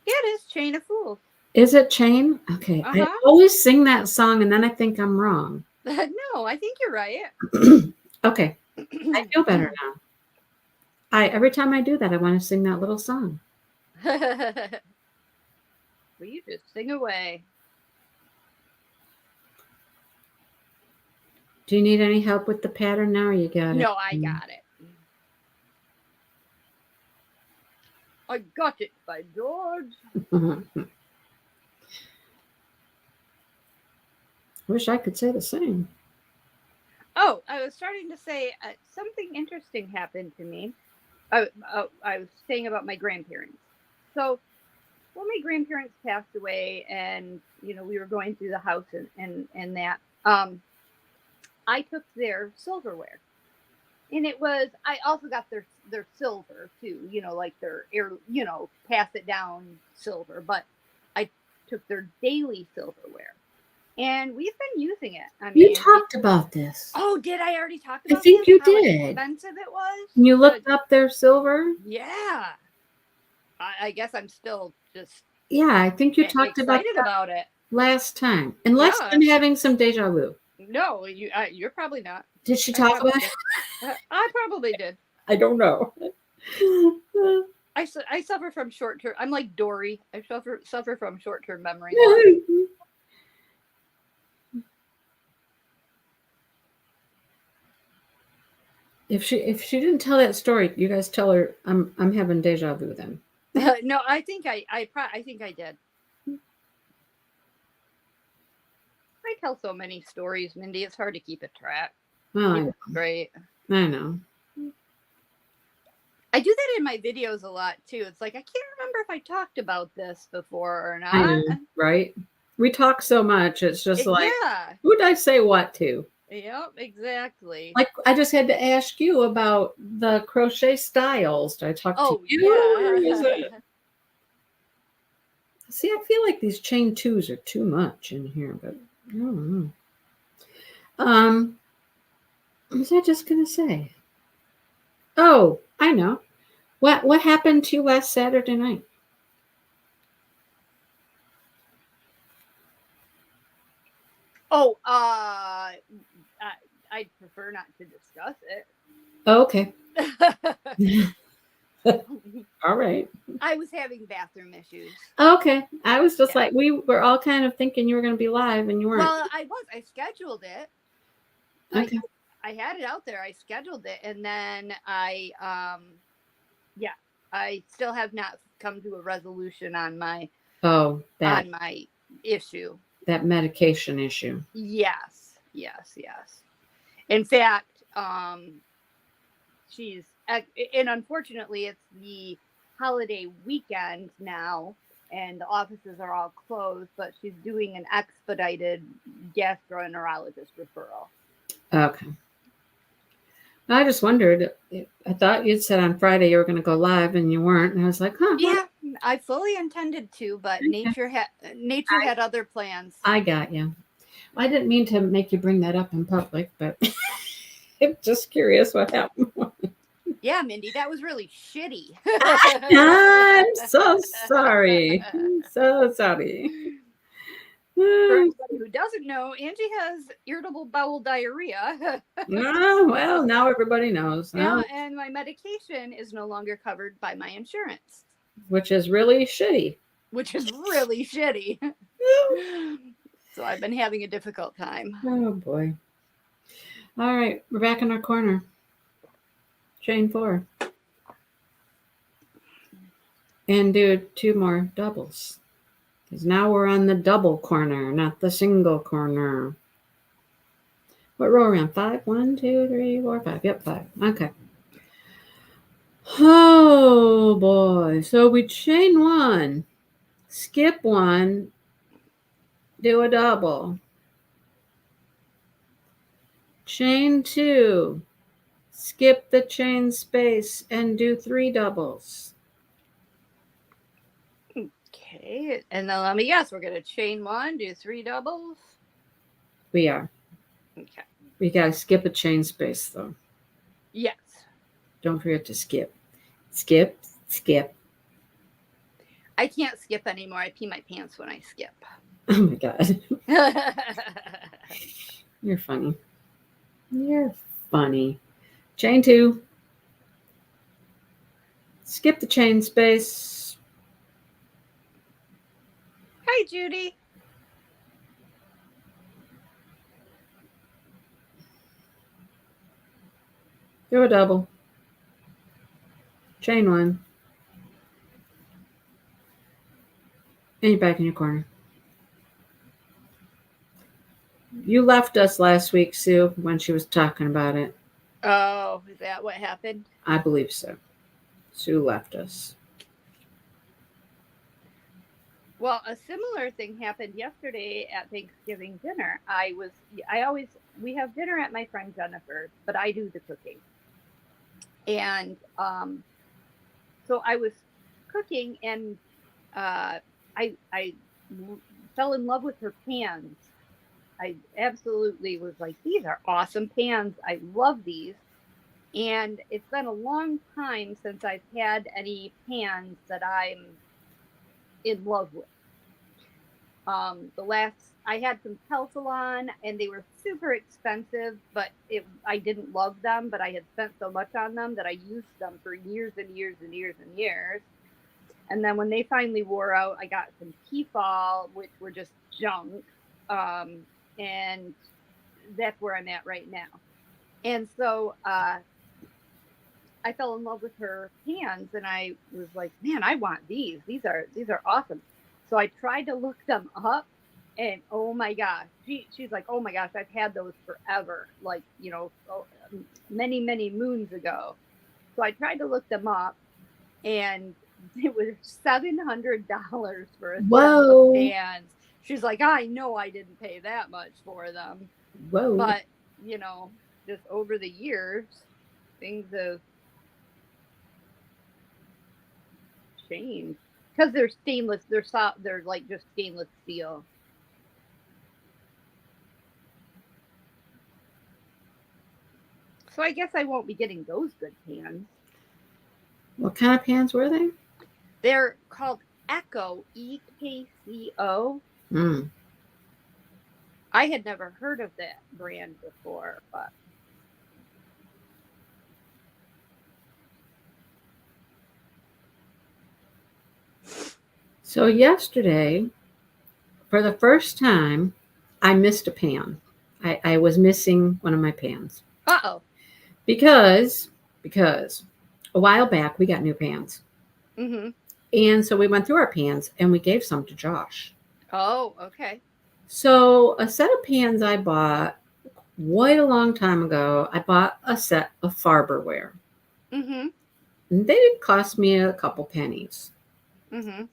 S3: Yeah, it is Chain of Fools.
S1: Is it chain? Okay. I always sing that song and then I think I'm wrong.
S3: No, I think you're right.
S1: Okay. I feel better now. Every time I do that, I want to sing that little song.
S3: Well, you just sing away.
S1: Do you need any help with the pattern now? Or you got it?
S3: No, I got it. I got it by George.
S1: Wish I could say the same.
S3: Oh, I was starting to say something interesting happened to me. I was saying about my grandparents. So, when my grandparents passed away, and we were going through the house and that, I took their silverware, and I also got their silver too. Like their pass it down silver, but I took their daily silverware. And we've been using it. I mean,
S1: you talked about this.
S3: Oh, did I already talk about?
S1: I think you
S3: how
S1: did.
S3: Expensive it was.
S1: You looked up their silver.
S3: Yeah. I guess I'm still just.
S1: Yeah, I think you talked about
S3: it
S1: last time. Unless I'm having some deja vu.
S3: No, you're probably not.
S1: Did she talk about it?
S3: I probably did.
S1: I don't know.
S3: I suffer from short-term. I'm like Dory. I suffer from short-term memory.
S1: If she didn't tell that story, you guys tell her I'm having deja vu then.
S3: No, I think I think I did. I tell so many stories, Mindy. It's hard to keep a track.
S1: Well,
S3: great.
S1: I know.
S3: I do that in my videos a lot too. It's like I can't remember if I talked about this before or not.
S1: I know, right? We talk so much. It's just like, who'd I say what to?
S3: Yep, exactly.
S1: Like I just had to ask you about the crochet styles. Did I talk to you?
S3: Yeah.
S1: See, I feel like these chain 2s are too much in here, but I don't know. What was I just gonna say? Oh, I know. What happened to you last Saturday night?
S3: Oh, I'd prefer not to discuss it.
S1: Oh, okay. All right.
S3: I was having bathroom issues.
S1: Okay. I was just like, we were all kind of thinking you were going to be live and you weren't.
S3: Well, I was. I scheduled it.
S1: Okay.
S3: I had it out there. I scheduled it. And then I still have not come to a resolution on my on my issue.
S1: That medication issue.
S3: Yes. In fact, she's, and unfortunately it's the holiday weekend now and the offices are all closed, but she's doing an expedited gastroenterologist referral.
S1: Okay. I just wondered. I thought you'd said on Friday you were going to go live, and you weren't. And I was like, huh?
S3: Yeah, I fully intended to, but nature had other plans.
S1: I got you. I didn't mean to make you bring that up in public, but I'm just curious what happened.
S3: Yeah, Mindy, that was really shitty.
S1: I'm so sorry. I'm so sorry.
S3: For everybody who doesn't know, Angie has irritable bowel diarrhea.
S1: Oh, well, now everybody knows.
S3: Yeah,
S1: Now,
S3: and my medication is no longer covered by my insurance,
S1: which is really shitty.
S3: which is really shitty. So I've been having a difficult time.
S1: Oh, boy. All right, we're back in our corner. Chain 4. And do 2 more doubles. Because now we're on the double corner, not the single corner. What row are we on? 5? 1, 2, 3, 4, 5. Yep, 5. Okay. Oh boy. So we chain 1, skip 1, do a double. Chain 2, skip the chain space and do 3 doubles.
S3: Okay, and then let me guess, we're going to chain 1, do 3 doubles.
S1: We are.
S3: Okay.
S1: We got to skip a chain space though.
S3: Yes.
S1: Don't forget to skip. Skip, skip.
S3: I can't skip anymore. I pee my pants when I skip.
S1: Oh my God. You're funny. You're funny. Chain 2. Skip the chain space.
S3: Hi, Judy.
S1: Do a double. Chain 1. And you're back in your corner. You left us last week, Sue, when she was talking about it.
S3: Oh, is that what happened?
S1: I believe so. Sue left us.
S3: Well, a similar thing happened yesterday at Thanksgiving dinner. We have dinner at my friend Jennifer's, but I do the cooking. And so I was cooking, and I fell in love with her pans. I absolutely was like, these are awesome pans. I love these. And it's been a long time since I've had any pans that I'm in love with. I had some Telsalon, and they were super expensive, but I didn't love them, but I had spent so much on them that I used them for years and years and years and years. And then when they finally wore out, I got some Tefal, which were just junk. And that's where I'm at right now. And so I fell in love with her pans, and I was like, man, I want these. These are awesome. So I tried to look them up, and oh my gosh, she's like, oh my gosh, I've had those forever, like, many, many moons ago. So I tried to look them up, and it was $700 for a set of pans. She's like, I know I didn't pay that much for them.
S1: Whoa.
S3: But, just over the years, things have changed. Because they're stainless, they're like just stainless steel. So I guess I won't be getting those good pans.
S1: What kind of pans were they?
S3: They're called Echo, EKCO. I had never heard of that brand before, but
S1: so yesterday, for the first time, I missed a pan. I was missing one of my pans.
S3: Uh-oh.
S1: Because a while back we got new pans.
S3: Mm-hmm.
S1: And so we went through our pans and we gave some to Josh.
S3: Oh, okay.
S1: So a set of pans I bought quite a long time ago, I bought a set of Farberware.
S3: Mm-hmm.
S1: And they did cost me a couple pennies.
S3: Mm-hmm.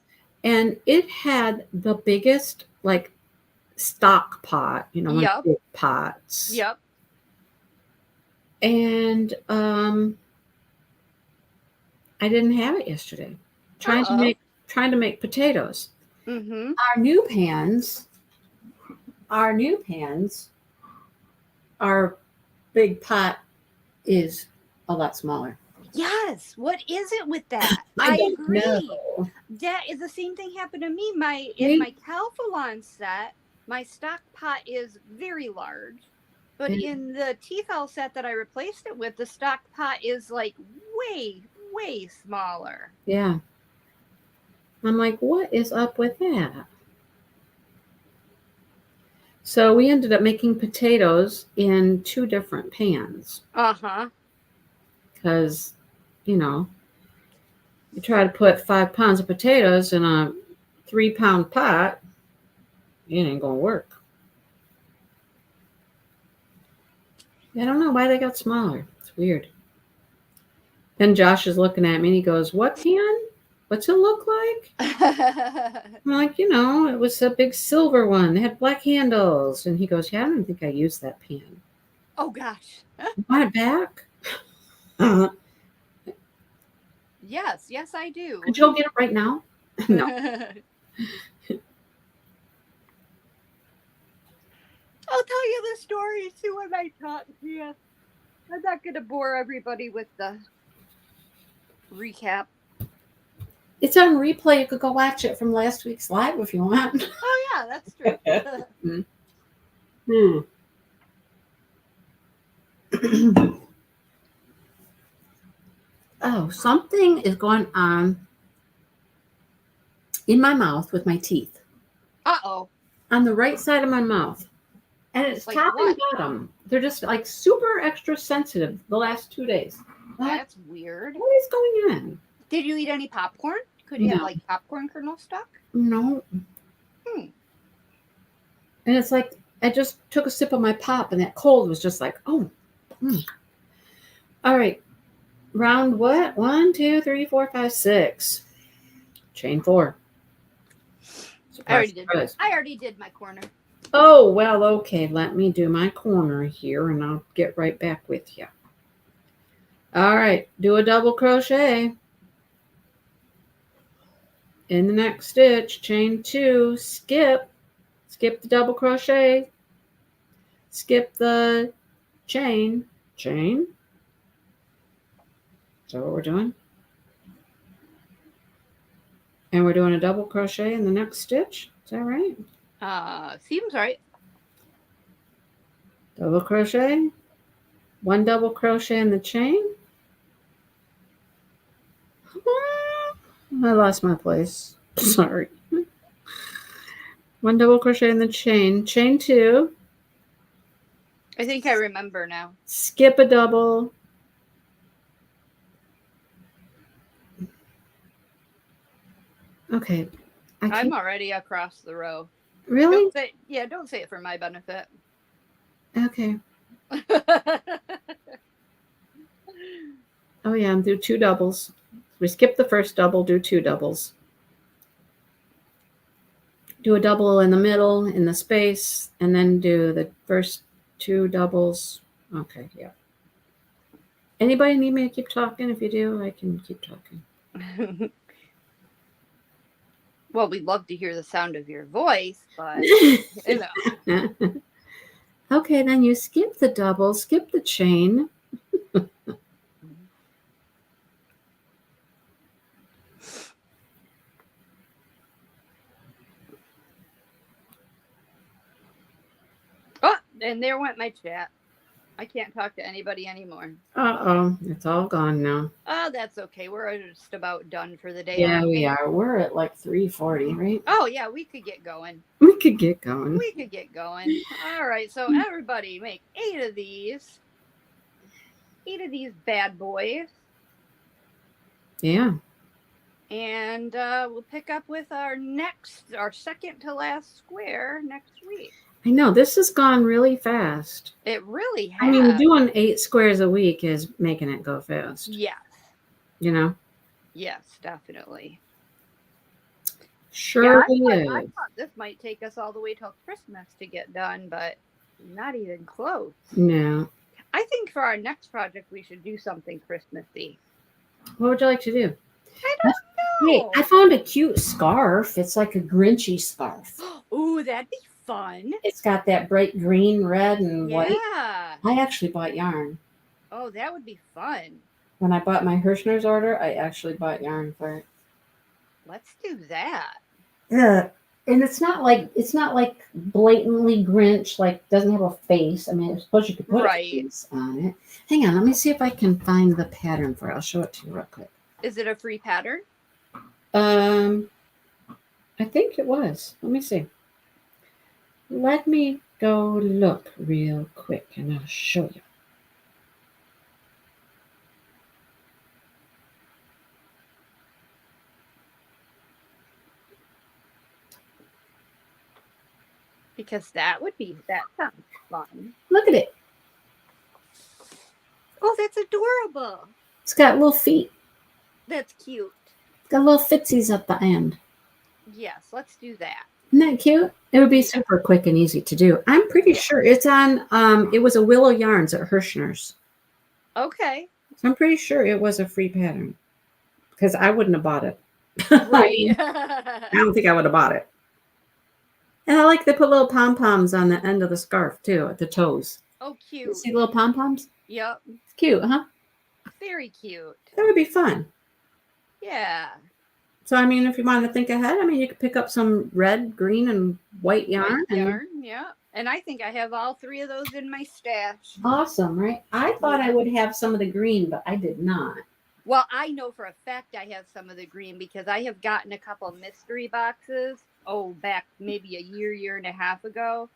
S1: And it had the biggest, like, stock pot,
S3: Yep.
S1: big pots.
S3: Yep.
S1: And I didn't have it yesterday. Trying to make potatoes.
S3: Mm-hmm.
S1: Our new pans, our big pot is a lot smaller.
S3: Yes. What is it with that?
S1: I
S3: I
S1: don't
S3: agree.
S1: know.
S3: That is the same thing happened to me.
S1: Me-
S3: In my Calphalon set, my stock pot is very large. But
S1: Yeah.
S3: in the Tefal set that I replaced it with, the stock pot is like way, way smaller.
S1: Yeah. I'm like, what is up with that? So we ended up making potatoes in 2 different pans
S3: Uh-huh.
S1: because, you try to put 5 pounds of potatoes in a 3-pound pot, it ain't gonna work. I don't know why they got smaller. It's weird. Then Josh is looking at me and he goes, "What pan? What's it look like?" I'm like, it was a big silver one. It had black handles. And he goes, "Yeah, I don't think I used that pan.
S3: Oh gosh.
S1: You want it back?" Uh,
S3: Yes, I do.
S1: Could you go get it right now? No.
S3: I'll tell you the story too when I talk to you. I'm not going to bore everybody with the recap.
S1: It's on replay. You could go watch it from last week's live if you want.
S3: Oh yeah, that's true.
S1: Oh, something is going on in my mouth with my teeth.
S3: Uh-oh.
S1: On the right side of my mouth. And it's
S3: Like
S1: top
S3: what?
S1: and bottom. They're just like super extra sensitive the last 2 days.
S3: That's weird.
S1: What is going on?
S3: Did you eat any popcorn? Could you have
S1: No.
S3: like popcorn kernel stuck?
S1: No.
S3: Hmm.
S1: And it's like I just took a sip of my pop and that cold was just like, oh. All right. Round what? 1, 2, 3, 4, 5, 6. Chain 4. Surprise,
S3: I already did my corner.
S1: Oh, well, okay. Let me do my corner here and I'll get right back with you. All right. Do a double crochet. In the next stitch, chain 2, skip the double crochet, skip the chain. Is that what we're doing? And we're doing a double crochet in the next stitch. Is that right?
S3: Seems right.
S1: Double crochet, 1 double crochet in the chain. I lost my place. Sorry. 1 double crochet in the chain 2.
S3: I think I remember now.
S1: Skip a double. Okay.
S3: I'm already across the row.
S1: Really?
S3: Don't say it for my benefit.
S1: Okay. Oh yeah, and do 2 doubles. We skip the first double, do 2 doubles. Do a double in the middle, in the space, and then do the first 2 doubles. Okay, yeah. Anybody need me to keep talking? If you do, I can keep talking.
S3: Well, we'd love to hear the sound of your voice, but
S1: Okay, then you skip the double, skip the chain.
S3: Oh, and there went my chat. I can't talk to anybody anymore.
S1: Uh-oh, it's all gone now.
S3: Oh, that's okay. We're just about done for the day.
S1: Yeah, we are. We're at like 3:40, right?
S3: Oh, yeah, we could get going.
S1: We could get going.
S3: All right, so everybody make 8 of these. 8 of these bad boys.
S1: Yeah.
S3: And we'll pick up with our second to last square next week.
S1: I know, this has gone really fast.
S3: It really has.
S1: I mean, doing 8 squares a week is making it go fast.
S3: Yes. Yes, definitely.
S1: Sure is.
S3: I thought this might take us all the way till Christmas to get done, but not even close.
S1: No.
S3: I think for our next project, we should do something Christmassy.
S1: What would you like to do?
S3: I don't
S1: Hey,
S3: know.
S1: I found a cute scarf. It's like a Grinchy scarf.
S3: Ooh, that'd be fun.
S1: It's got that bright green, red, and white.
S3: Yeah.
S1: I actually bought yarn.
S3: Oh, that would be fun.
S1: When I bought my Hirschner's order, I actually bought yarn for it.
S3: Let's do that.
S1: Yeah. And it's not like blatantly Grinch, like doesn't have a face. I mean, I suppose you could put
S3: Right.
S1: a face on it. Hang on, let me see if I can find the pattern for it. I'll show it to you real quick.
S3: Is it a free pattern?
S1: I think it was. Let me see. Let me go look real quick and I'll show you.
S3: Because that sounds fun.
S1: Look at it.
S3: Oh, that's adorable.
S1: It's got little feet.
S3: That's cute.
S1: It's got little fitsies at the end.
S3: Yes, let's do that.
S1: Isn't that cute? It would be super quick and easy to do. I'm pretty sure it's on, it was a Willow Yarns at Hirschner's.
S3: Okay.
S1: So I'm pretty sure it was a free pattern because I wouldn't have bought it.
S3: Right.
S1: I don't think I would have bought it. And I like they put little pom-poms on the end of the scarf too, at the toes.
S3: Oh,
S1: You
S3: cute.
S1: see little pom-poms?
S3: Yep.
S1: It's cute, huh?
S3: Very cute.
S1: That would be fun.
S3: Yeah.
S1: So, I mean, if you want to think ahead, I mean, you could pick up some red, green, and white yarn.
S3: White yarn, yeah. And I think I have all three of those in my stash.
S1: Awesome, right? I thought I would have some of the green, but I did not.
S3: Well, I know for a fact I have some of the green because I have gotten a couple mystery boxes, back maybe a year and a half ago,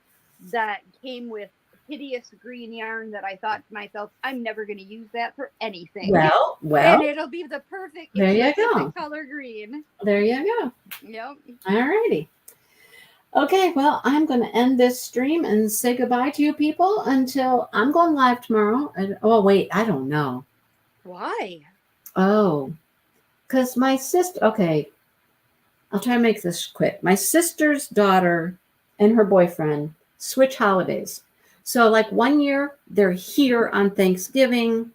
S3: that came with hideous green yarn that I thought to myself, I'm never going to use that for anything.
S1: Well,
S3: and it'll be the perfect,
S1: there you go.
S3: color green.
S1: There you go.
S3: Yep.
S1: All righty. Okay, well, I'm going to end this stream and say goodbye to you people until I'm going live tomorrow. Oh, wait, I don't know.
S3: Why?
S1: Oh, because my sister, okay, I'll try to make this quick. My sister's daughter and her boyfriend switch holidays. So like 1 year, they're here on Thanksgiving,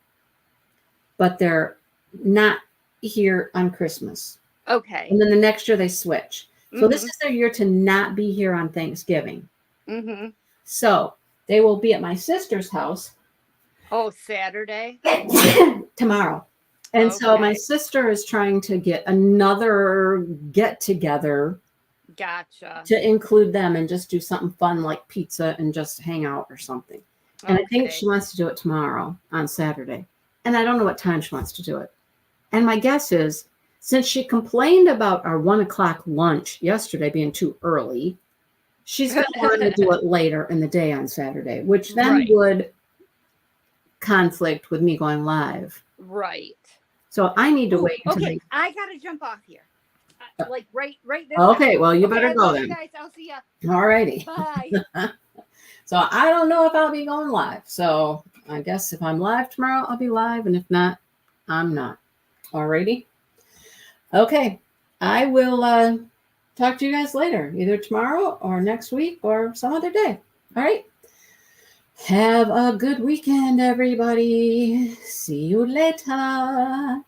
S1: but they're not here on Christmas.
S3: Okay.
S1: And then the next year they switch. So this
S3: Mhm.
S1: is their year to not be here on Thanksgiving.
S3: Mhm.
S1: So they will be at my sister's house
S3: Oh, Saturday.
S1: tomorrow. And so my
S3: Okay.
S1: sister is trying to get another get together
S3: Gotcha.
S1: to include them and just do something fun like pizza and just hang out or something. And I think
S3: Okay.
S1: she wants to do it tomorrow on Saturday. And I don't know what time she wants to do it. And my guess is since she complained about our 1:00 lunch yesterday being too early, she's going to want to do it later in the day on Saturday, which then
S3: Right.
S1: would conflict with me going live.
S3: Right.
S1: So I need to
S3: Ooh,
S1: wait until
S3: okay, I gotta jump off here. Like right this
S1: Okay,
S3: second.
S1: well, you
S3: Okay,
S1: better
S3: I
S1: go
S3: love you
S1: then.
S3: guys. I'll see ya.
S1: All righty.
S3: Bye.
S1: So I don't know if I'll be going live. So I guess if I'm live tomorrow, I'll be live. And if not, I'm not. All righty. Okay. I will talk to you guys later, either tomorrow or next week or some other day. All right. Have a good weekend, everybody. See you later.